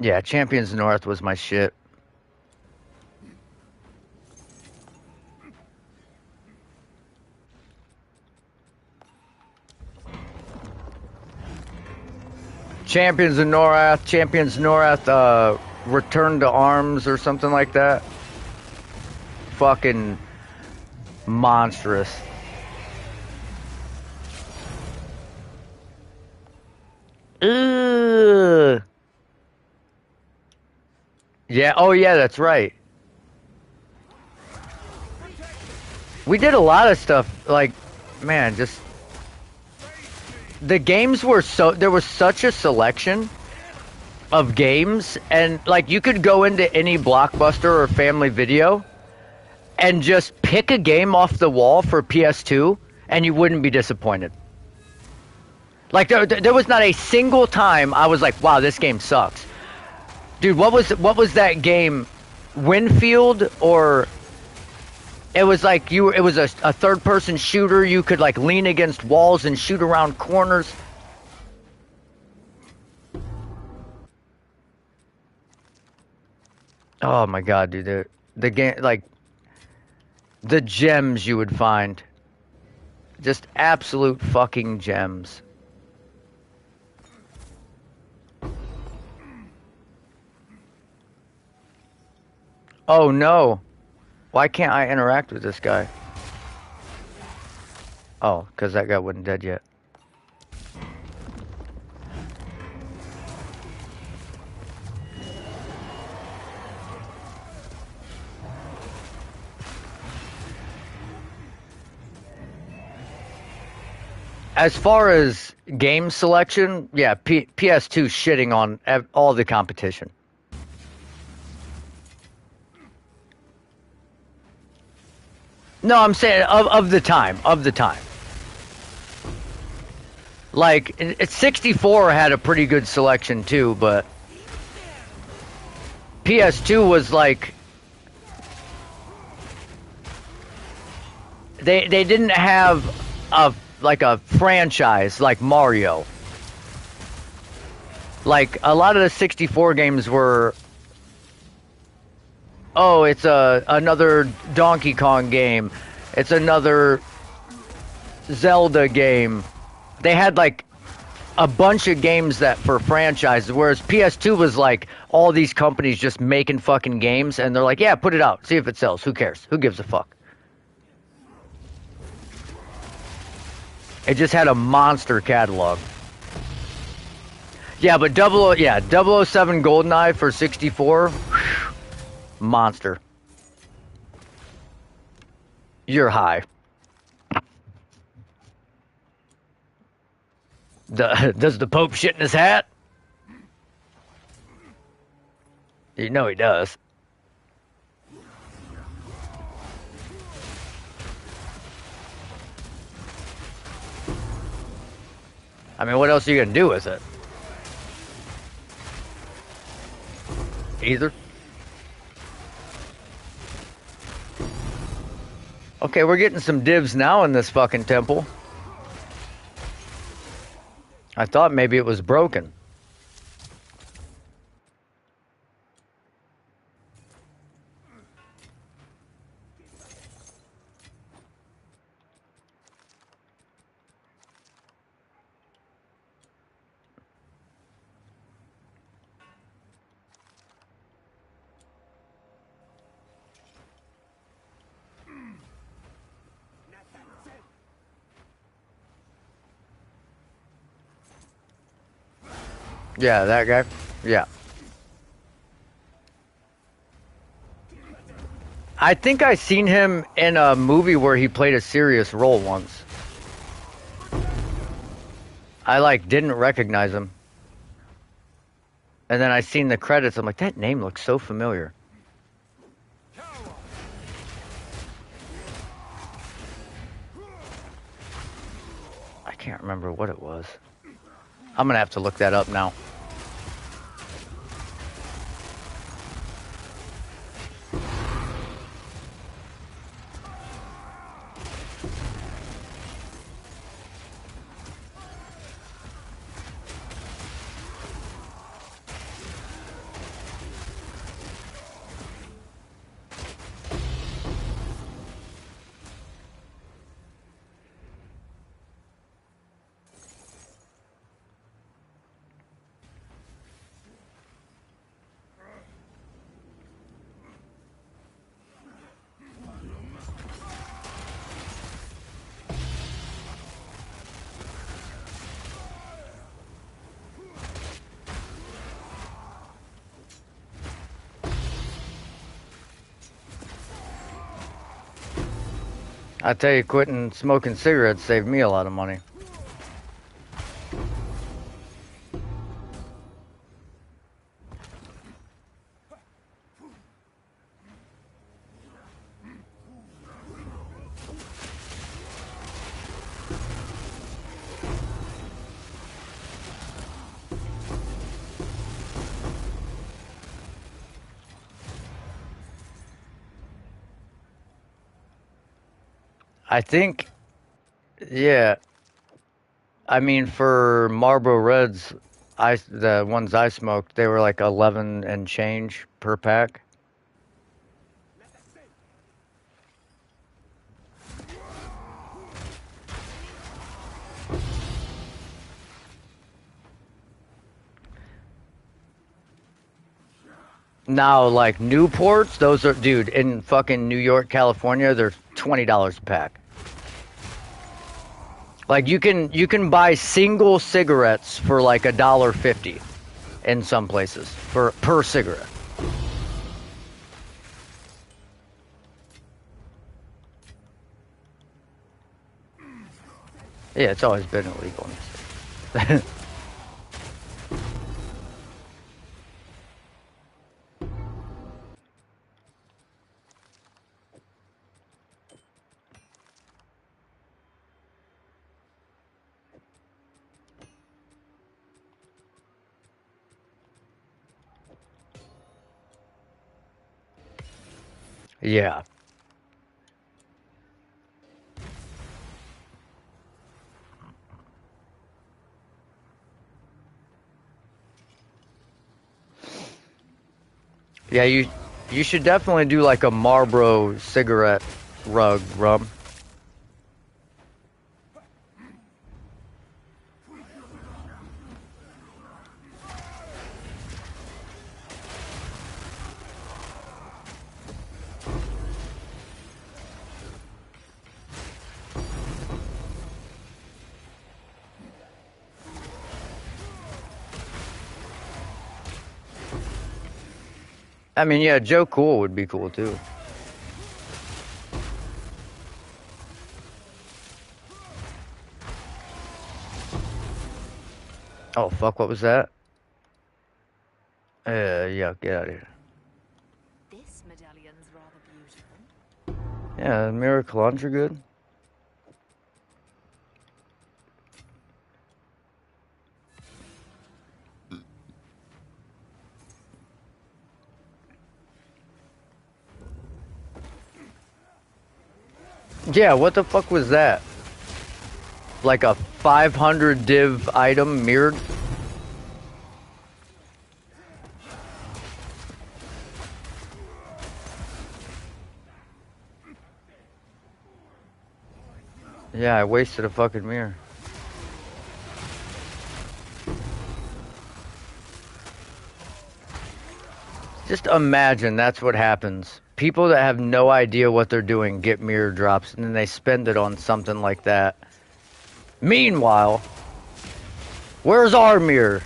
Yeah, Champions of Norath was my shit. Champions of Norath, Return to Arms or something like that. Fucking monstrous. Ugh. Yeah, oh yeah, that's right. We did a lot of stuff, like, man, just... The games were so... There was such a selection of games, and, like, you could go into any Blockbuster or Family Video and just pick a game off the wall for PS2, and you wouldn't be disappointed. Like, there was not a single time I was like, wow, this game sucks. Dude, what was that game? Winfield, or... It was like it was a third-person shooter. You could, like, lean against walls and shoot around corners. Oh my god, dude, the game, like, the gems you would find, just absolute fucking gems. Oh no, why can't I interact with this guy? Oh, because that guy wasn't dead yet. as far as game selection, yeah, PS2 shitting on all the competition. No, I'm saying of the time, of the time. Like 64 had a pretty good selection too, but PS2 was like they didn't have a franchise like Mario. Like a lot of the 64 games were, oh, it's another Donkey Kong game. It's another Zelda game. They had like a bunch of games that for franchises, whereas PS2 was like all these companies just making fucking games, and they're like, yeah, put it out, see if it sells. Who cares? Who gives a fuck? It just had a monster catalog. Yeah, but double O 007 GoldenEye for 64, whew, monster. You're high. Does the Pope shit in his hat? You know he does. I mean, what else are you gonna do with it? Either. Okay, we're getting some divs now in this fucking temple. I thought maybe it was broken. Yeah, that guy. Yeah. I think I seen him in a movie where he played a serious role once. I like didn't recognize him. And then I seen the credits. I'm like, that name looks so familiar. I can't remember what it was. I'm gonna have to look that up now. I tell you, quitting smoking cigarettes saved me a lot of money. I think, yeah. I mean, for Marlboro Reds, the ones I smoked, they were like 11 and change per pack. Now, like Newports, those are, dude, in fucking New York, California, they're $20 a pack. Like you can buy single cigarettes for like $1.50 in some places for per cigarette. Yeah, it's always been illegal in the state. Yeah. Yeah, you should definitely do like a Marlboro cigarette rug rum. I mean, yeah, Joe Cool would be cool too. Oh fuck, what was that? Yeah, get out of here. This medallion's rather beautiful. Yeah, mirror colognes are good. Yeah, what the fuck was that? Like a 500 div item mirrored? Yeah, I wasted a fucking mirror. Just imagine that's what happens. People that have no idea what they're doing get mirror drops and then they spend it on something like that. Meanwhile, where's our mirror?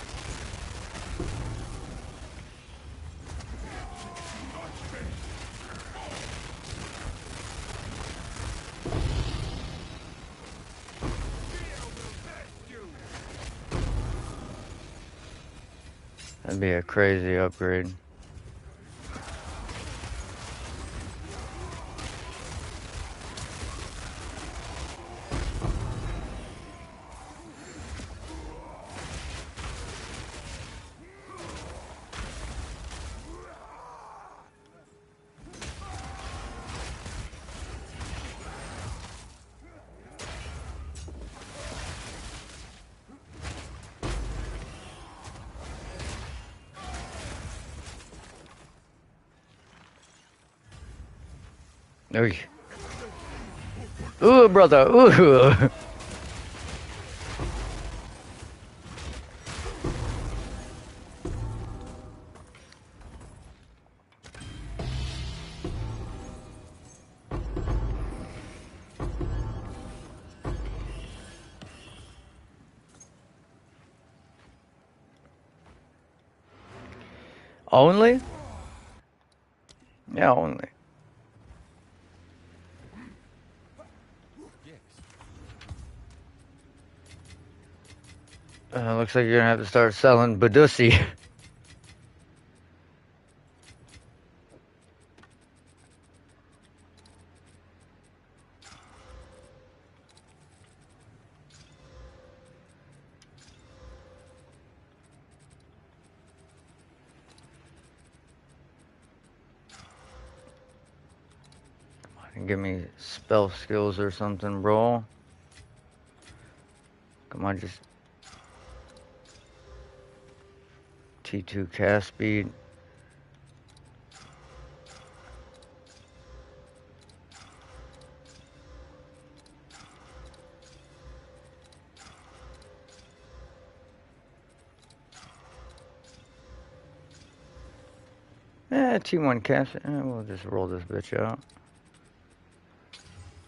That'd be a crazy upgrade. Ooh, ooh brother, ooh. Only? Yeah, only. Yes. Looks like you're gonna have to start selling Badussi. Give me spell skills or something, bro. Come on, just T2 cast speed. T1 cast. We'll just roll this bitch out.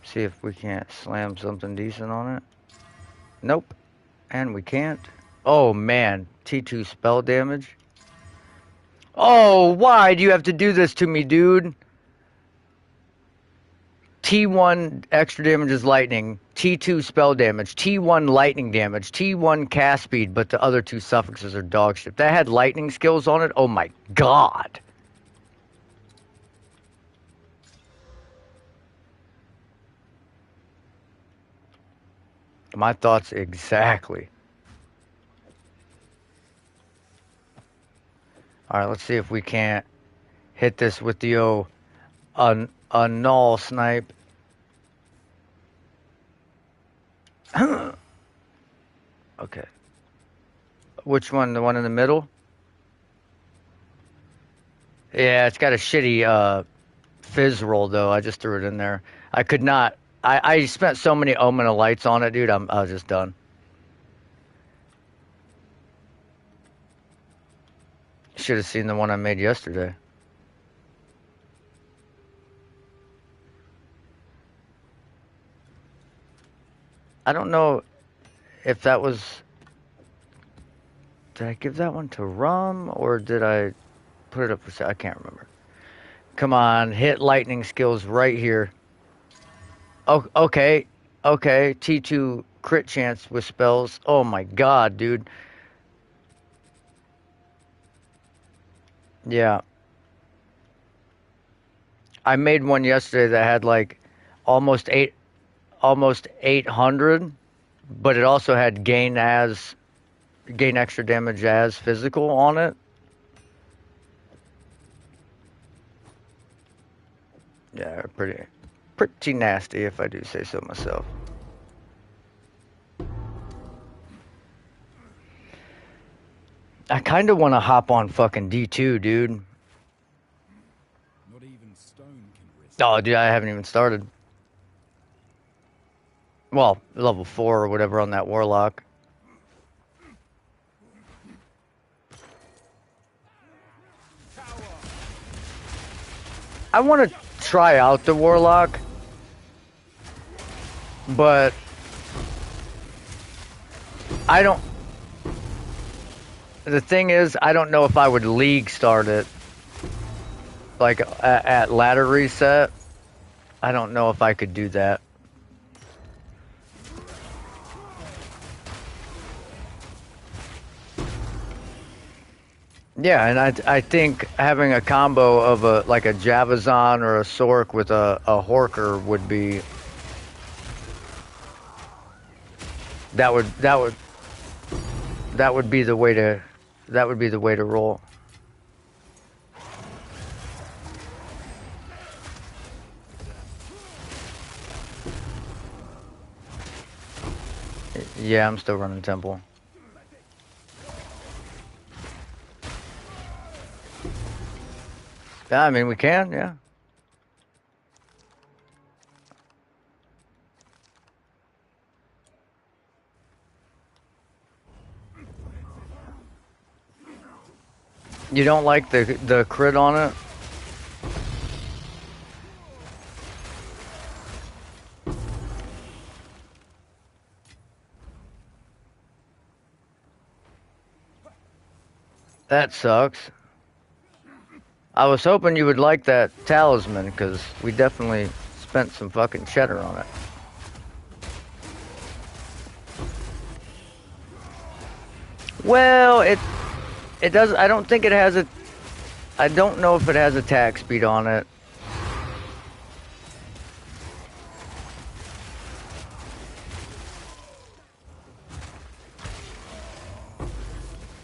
See if we can't slam something decent on it. Nope. And we can't. Oh man, T2 spell damage. Oh, why do you have to do this to me, dude? T1 extra damage is lightning. T2 spell damage, T1 lightning damage, T1 cast speed, but the other two suffixes are dog shit. That had lightning skills on it. Oh my god. My thoughts exactly. All right, let's see if we can't hit this with the a null snipe. Okay. Which one? The one in the middle? Yeah, it's got a shitty fizz roll though. I just threw it in there. I could not. I spent so many Omen of Lights on it, dude. I was just done. Should have seen the one I made yesterday. I don't know if that was. Did I give that one to Rum or did I put it up for sale? I can't remember. Come on, hit lightning skills right here. Oh, okay. Okay. T2 crit chance with spells. Oh my god, dude. Yeah. I made one yesterday that had like almost 800, but it also had gain extra damage as physical on it. Yeah, pretty nasty if I do say so myself. I kind of want to hop on fucking D2, dude. Not even stone can risk. Oh, dude, I haven't even started. Well, level 4 or whatever on that warlock. I want to try out the warlock, but I don't. The thing is, I don't know if I would league start it. Like at ladder reset, I don't know if I could do that. Yeah, and I think having a combo of a like a Javazon or a Sork with a Horker would be that would be the way to roll. Yeah, I'm still running Temple. Yeah, I mean we can, yeah. You don't like the crit on it? That sucks. I was hoping you would like that talisman because we definitely spent some fucking cheddar on it. Well, it does. I don't think it has a. I don't know if it has attack speed on it.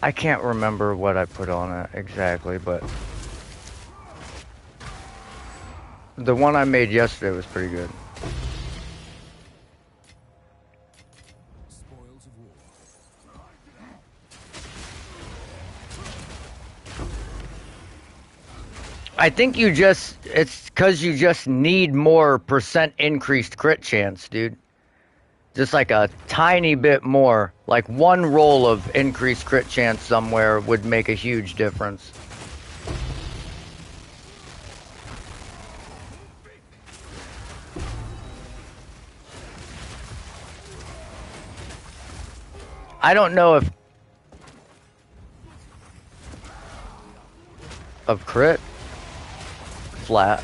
I can't remember what I put on it exactly, but the one I made yesterday was pretty good. Spoils of war. I think it's because you just need more percent increased crit chance, dude. Just like a tiny bit more. Like one roll of increased crit chance somewhere would make a huge difference. I don't know if of crit flat.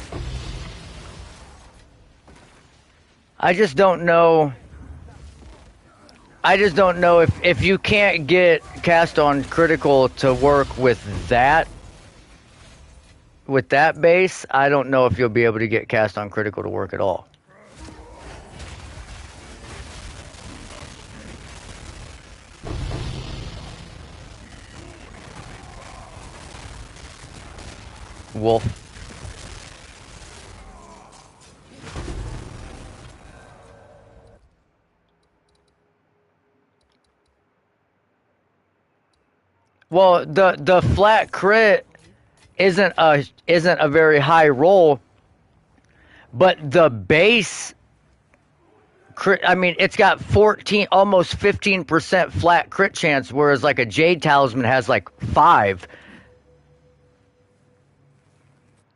I just don't know I just don't know if you can't get cast on critical to work with that base, I don't know if you'll be able to get cast on critical to work at all. Wolf. Well, the flat crit isn't a very high roll, but the base crit, I mean, it's got 14, almost 15% flat crit chance, whereas like a Jade Talisman has like 5.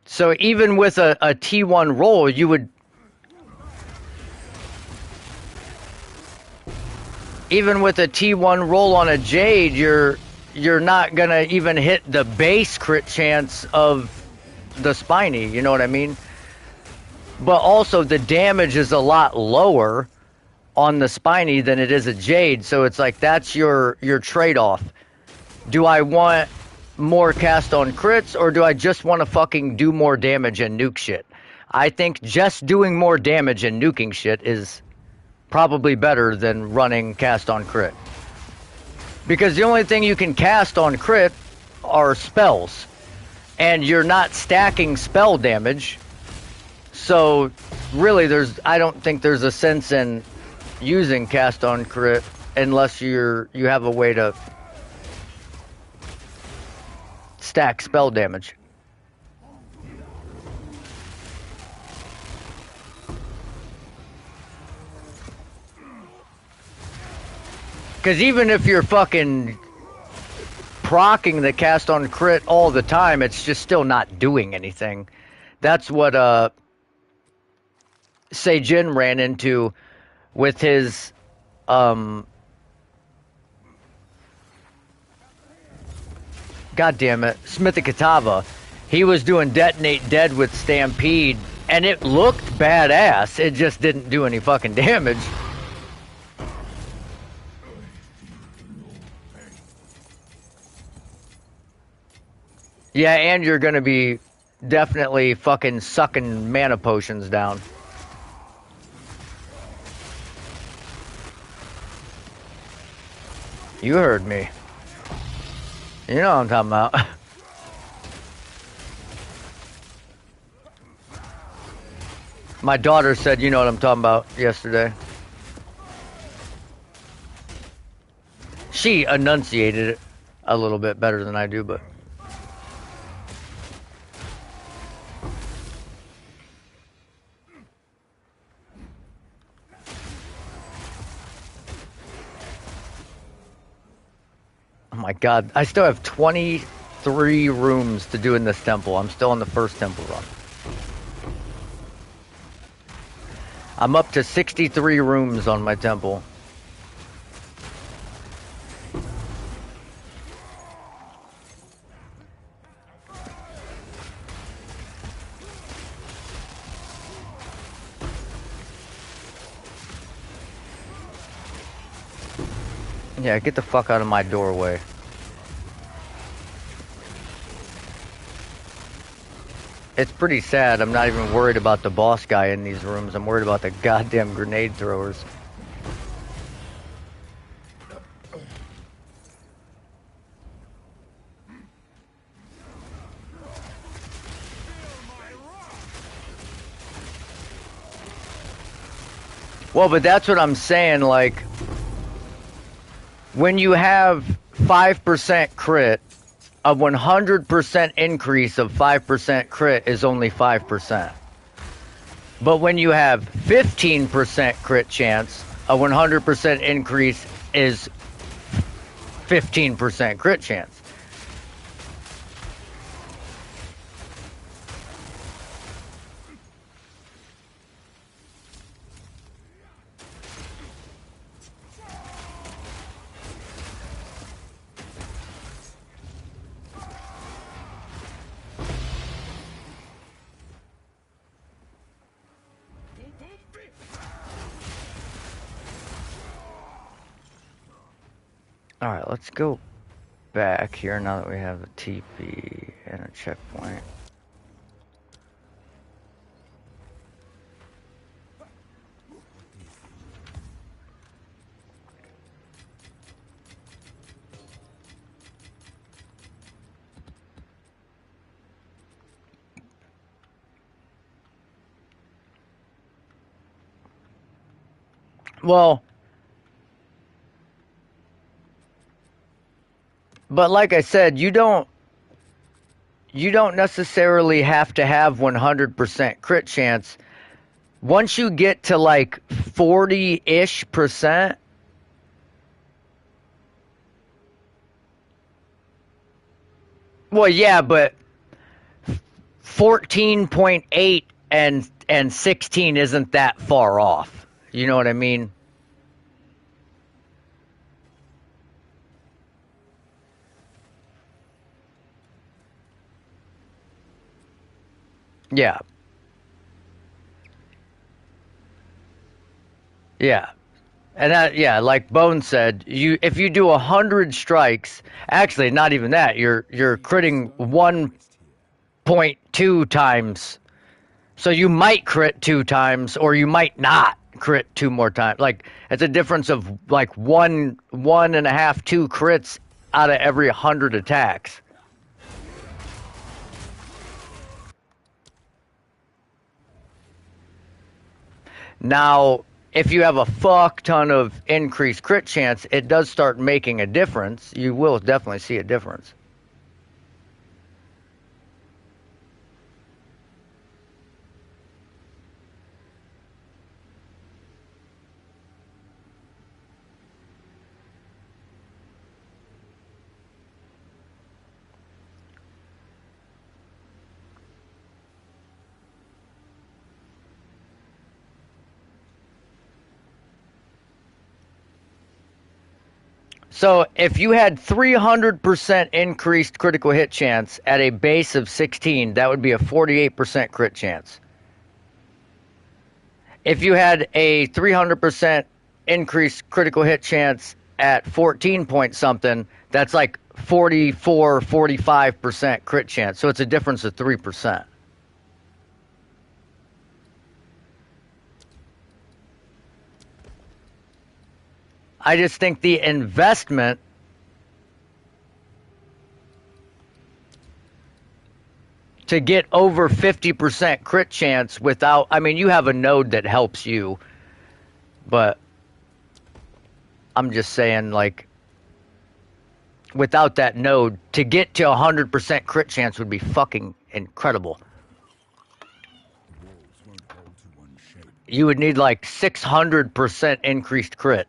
So even with a T1 roll, you would, even with a T1 roll on a Jade, you're not gonna even hit the base crit chance of the Spiny, you know what I mean? But also the damage is a lot lower on the Spiny than it is a Jade, so it's like that's your trade-off. Do I want more cast on crits, or do I just want to fucking do more damage and nuke shit? I think just doing more damage and nuking shit is probably better than running cast on crit. Because the only thing you can cast on crit are spells. And you're not stacking spell damage. So really I don't think there's a sense in using cast on crit unless you have a way to stack spell damage. Because even if you're fucking proccing the cast on crit all the time, it's just still not doing anything. That's what Seijin ran into with his God damn it, Smithy Katava. He was doing Detonate Dead with Stampede, and it looked badass. It just didn't do any fucking damage. Yeah, and you're gonna be definitely fucking sucking mana potions down. You heard me. You know what I'm talking about. My daughter said, you know what I'm talking about, yesterday. She enunciated it a little bit better than I do, but... Oh my god, I still have 23 rooms to do in this temple. I'm still on the first temple run. I'm up to 63 rooms on my temple. Yeah, get the fuck out of my doorway. It's pretty sad. I'm not even worried about the boss guy in these rooms. I'm worried about the goddamn grenade throwers. Well, but that's what I'm saying, like, when you have 5% crit, a 100% increase of 5% crit is only 5%. But when you have 15% crit chance, a 100% increase is 15% crit chance. Alright, let's go back here now that we have a TP and a checkpoint. Well, but like I said, you don't necessarily have to have 100% crit chance. Once you get to like 40-ish percent, well, yeah, but 14.8 and 16 isn't that far off. You know what I mean? Yeah. Yeah. And that, yeah, like Bone said, if you do 100 strikes, actually not even that, you're critting Quest here. 1.2 times. So you might crit 2 times, or you might not crit 2 more times. Like it's a difference of like one and a half, 2 crits out of every 100 attacks. Now, if you have a fuck ton of increased crit chance, it does start making a difference. You will definitely see a difference. So if you had 300% increased critical hit chance at a base of 16, that would be a 48% crit chance. If you had a 300% increased critical hit chance at 14 point something, that's like 44, 45% crit chance. So it's a difference of 3%. I just think the investment to get over 50% crit chance without, I mean, you have a node that helps you, but I'm just saying, like, without that node, to get to 100% crit chance would be fucking incredible. The walls won't hold to one shape. You would need like 600% increased crit.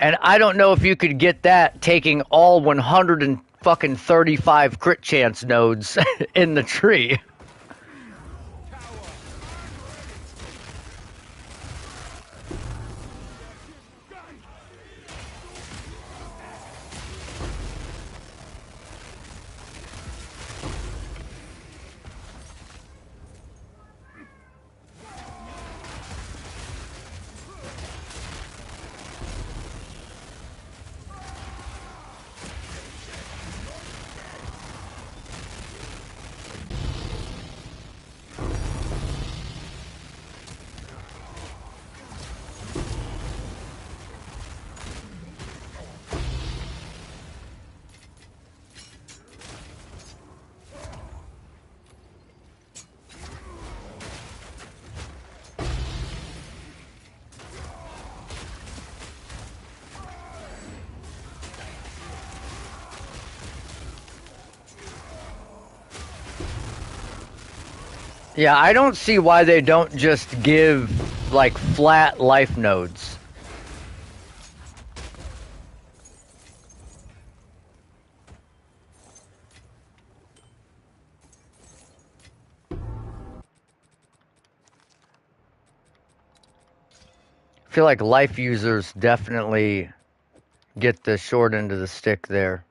And I don't know if you could get that taking all 135 crit chance nodes in the tree. Yeah, I don't see why they don't just give like flat life nodes. I feel like life users definitely get the short end of the stick there.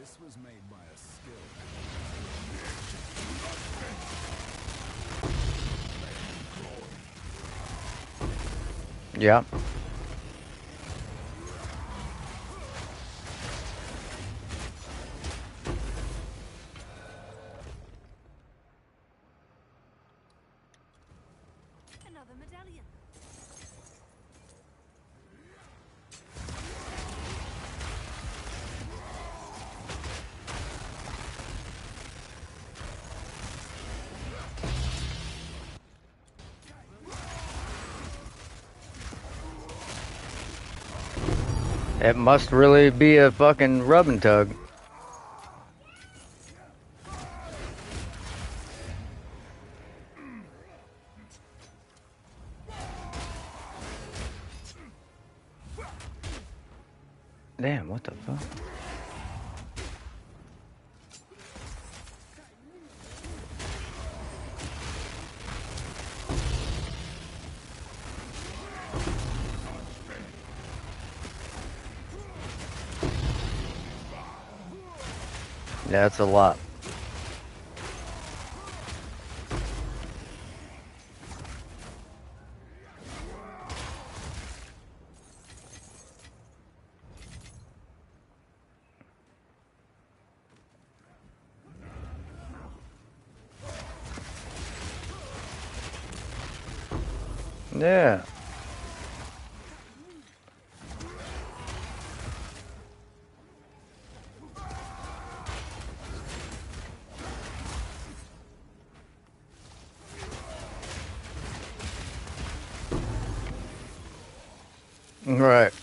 This was made by a skill. Yeah. Another medallion. It must really be a fucking rub and tug. Damn, what the fuck? Yeah, that's a lot. Yeah. Right.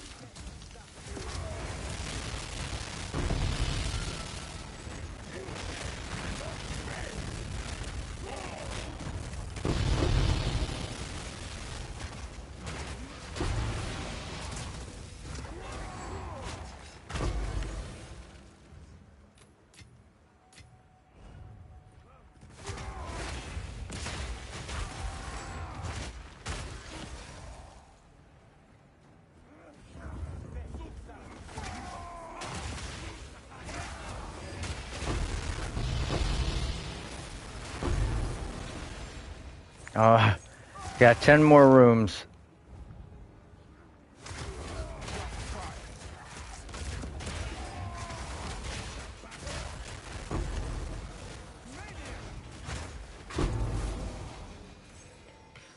Got 10 more rooms.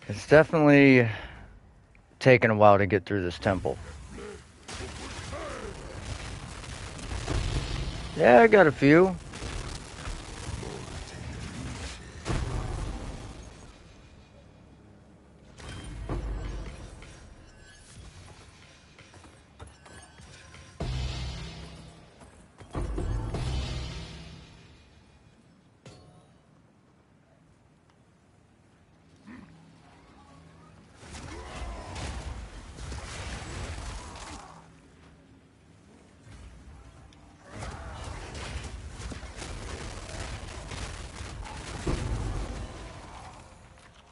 It's definitely taken a while to get through this temple. Yeah, I got a few.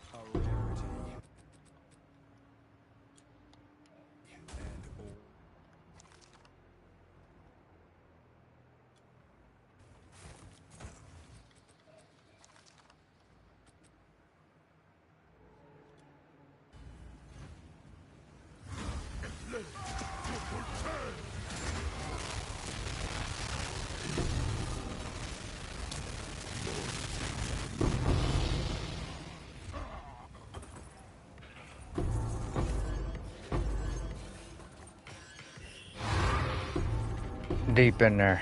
A rarity. And all. Deep in there.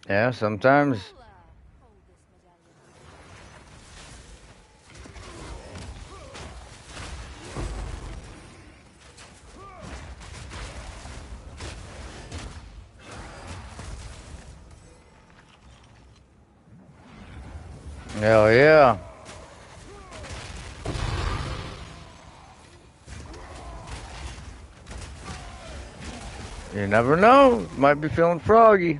Yeah, sometimes. Hold this medallion. Hell yeah. You never know. Might be feeling froggy.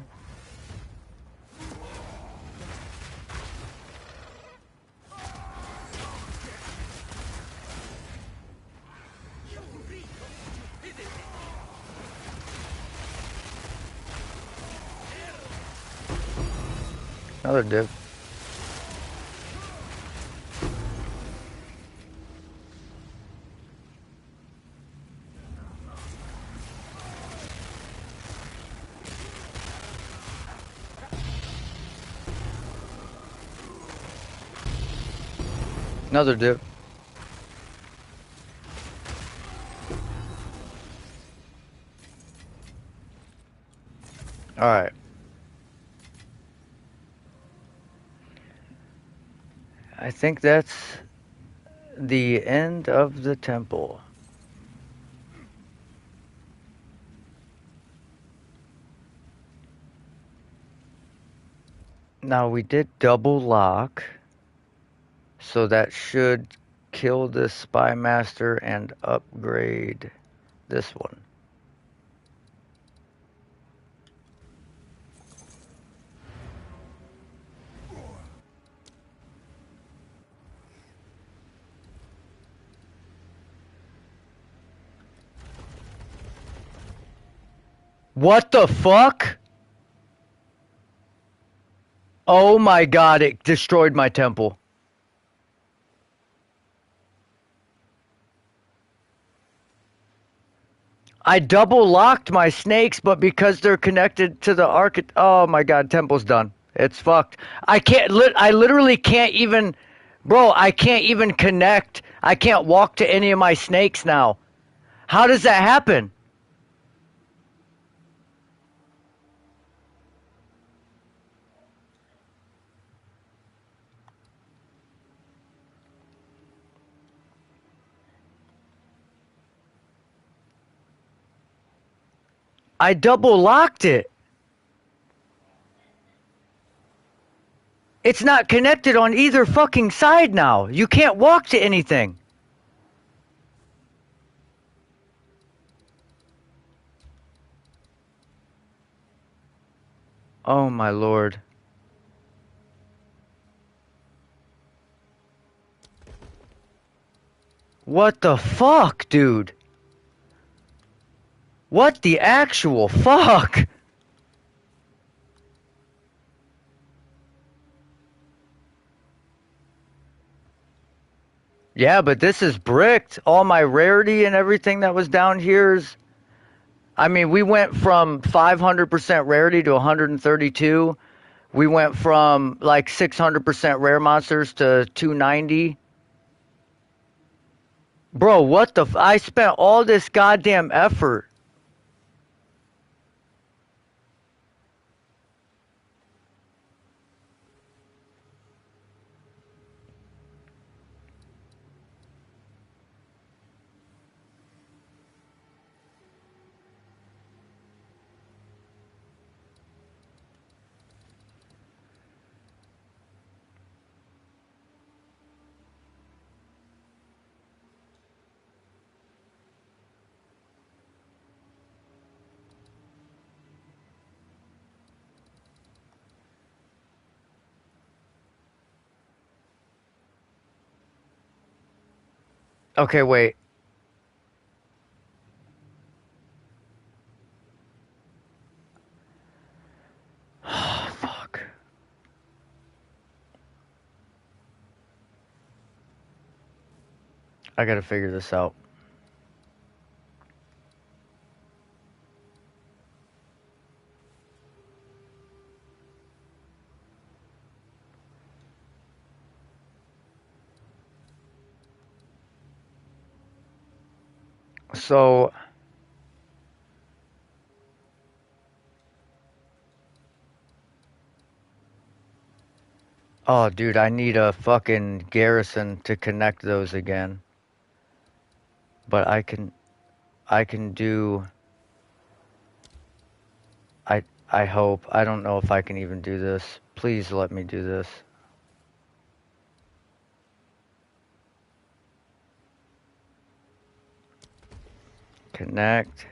Another div. Another div. Alright. I think that's the end of the temple. Now we did double lock, so that should kill this spy master and upgrade this one. What the fuck? Oh my god, it destroyed my temple. I double locked my snakes, but because they're connected to the oh my god, temple's done. It's fucked. I literally can't even, bro, I can't even connect. I can't walk to any of my snakes now. How does that happen? I double locked it. It's not connected on either fucking side now. You can't walk to anything. Oh my lord. What the fuck, dude? What the actual fuck? Yeah, but this is bricked. All my rarity and everything that was down here is. I mean, we went from 500% rarity to 132. We went from like 600% rare monsters to 290. Bro, what the? I spent all this goddamn effort. Okay, wait. Fuck. I gotta figure this out. So, oh, dude, I need a fucking garrison to connect those again. But I can do. I hope. I don't know if I can even do this. Please let me do this. Connect.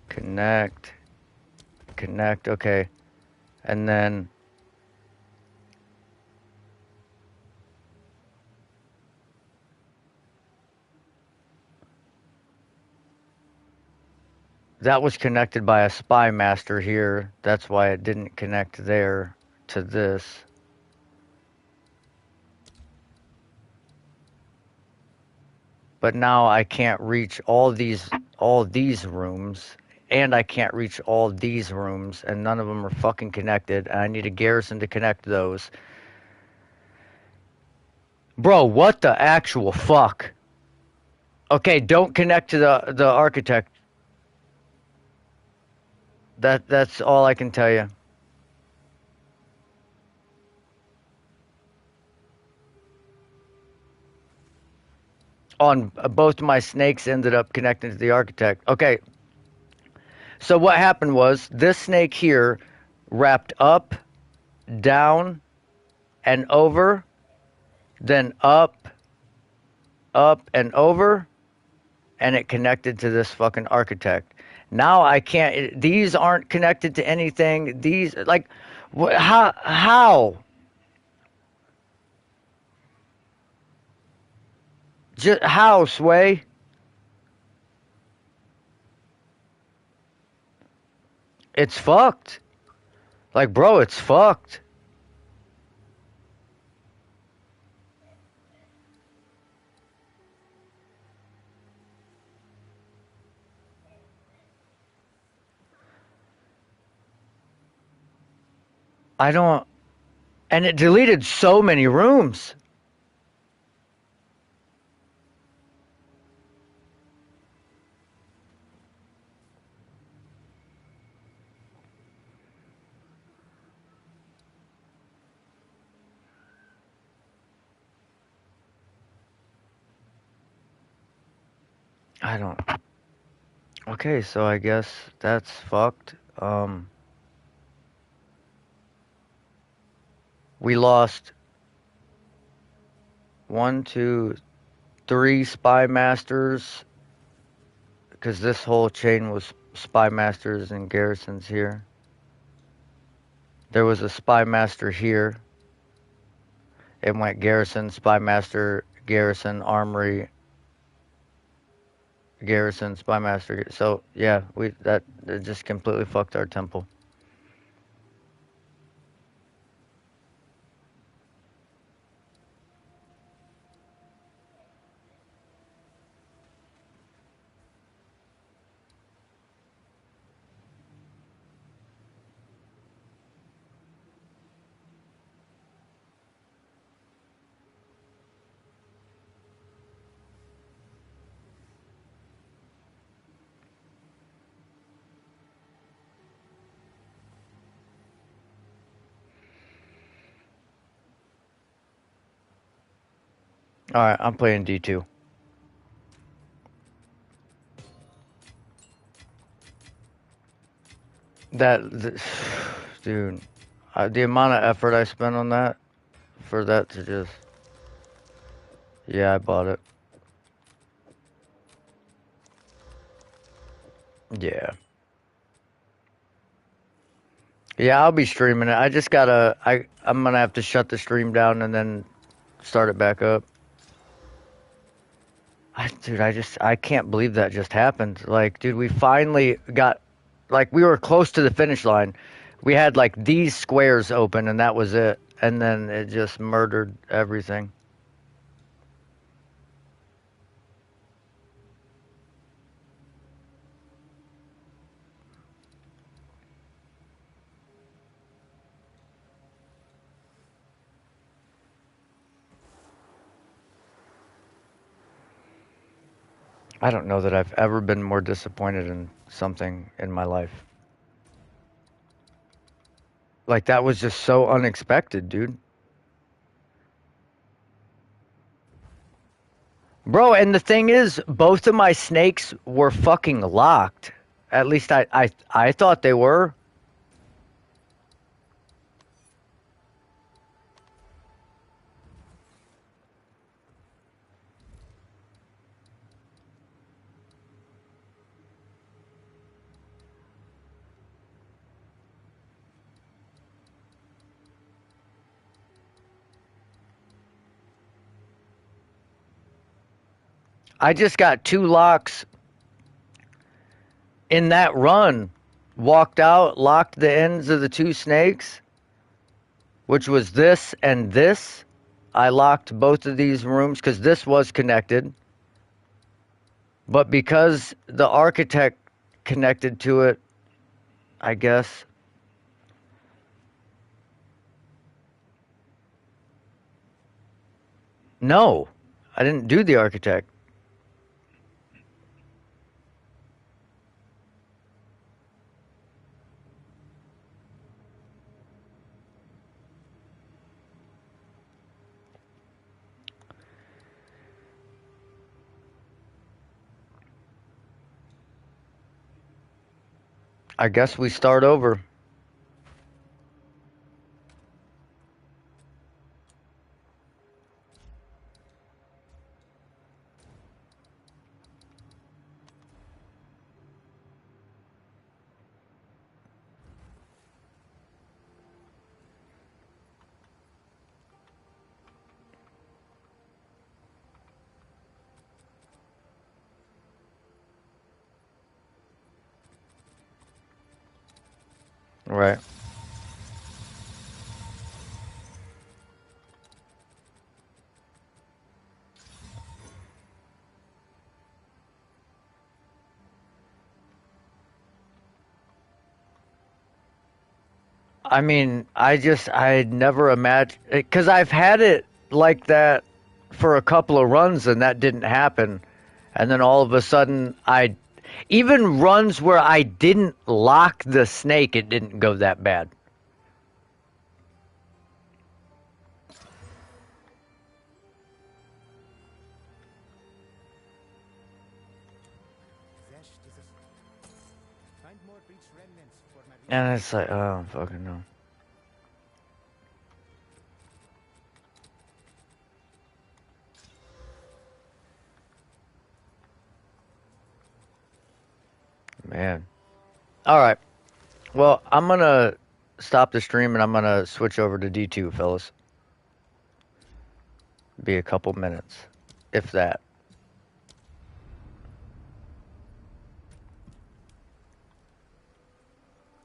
Connect. Connect. Okay. And then that was connected by a spy master here. That's why it didn't connect there. to this. But now I can't reach all these rooms, and I can't reach all these rooms, and none of them are fucking connected, and I need a garrison to connect those. Bro, what the actual fuck? Okay, don't connect to the architect. That's all I can tell you. On both of my snakes ended up connecting to the architect. Okay, so what happened was this snake here wrapped up, down, and over, then up, and over, and it connected to this fucking architect. Now I can't. These aren't connected to anything. These like, how? How? Just how, Sway? It's fucked. Like, bro, it's fucked. I don't. And it deleted so many rooms. I don't. Okay, so I guess that's fucked. We lost 1, 2, 3 spy masters because this whole chain was spy masters and garrisons here. There was a spy master here. It went garrison, spy master, garrison, armory, garrison, spy master. So yeah, that it just completely fucked our temple. All right, I'm playing D2. Dude, the amount of effort I spent on that, for that to just, yeah, I bought it. Yeah. Yeah, I'll be streaming it. I just I'm gonna have to shut the stream down and then start it back up. Dude, I can't believe that just happened. Like, dude, we finally got, like, we were close to the finish line. We had, like, these squares open, and that was it. And then it just murdered everything. I don't know that I've ever been more disappointed in something in my life. Like, that was just so unexpected, dude. Bro, and the thing is, both of my snakes were fucking locked. At least I thought they were. I just got 2 locks in that run. Walked out, locked the ends of the 2 snakes. which was this and this. I locked both of these rooms because this was connected. But because the architect connected to it, I guess. No, I didn't do the architect. I guess we start over. Right. I mean, I never imagined, because I've had it like that for a couple of runs and that didn't happen. And then all of a sudden, even runs where I didn't lock the snake, it didn't go that bad. There's dieses. Find more breach remnants for my And it's like, oh, fucking no. Man. All right. Well, I'm going to stop the stream and I'm going to switch over to D2, fellas. Be a couple minutes, if that.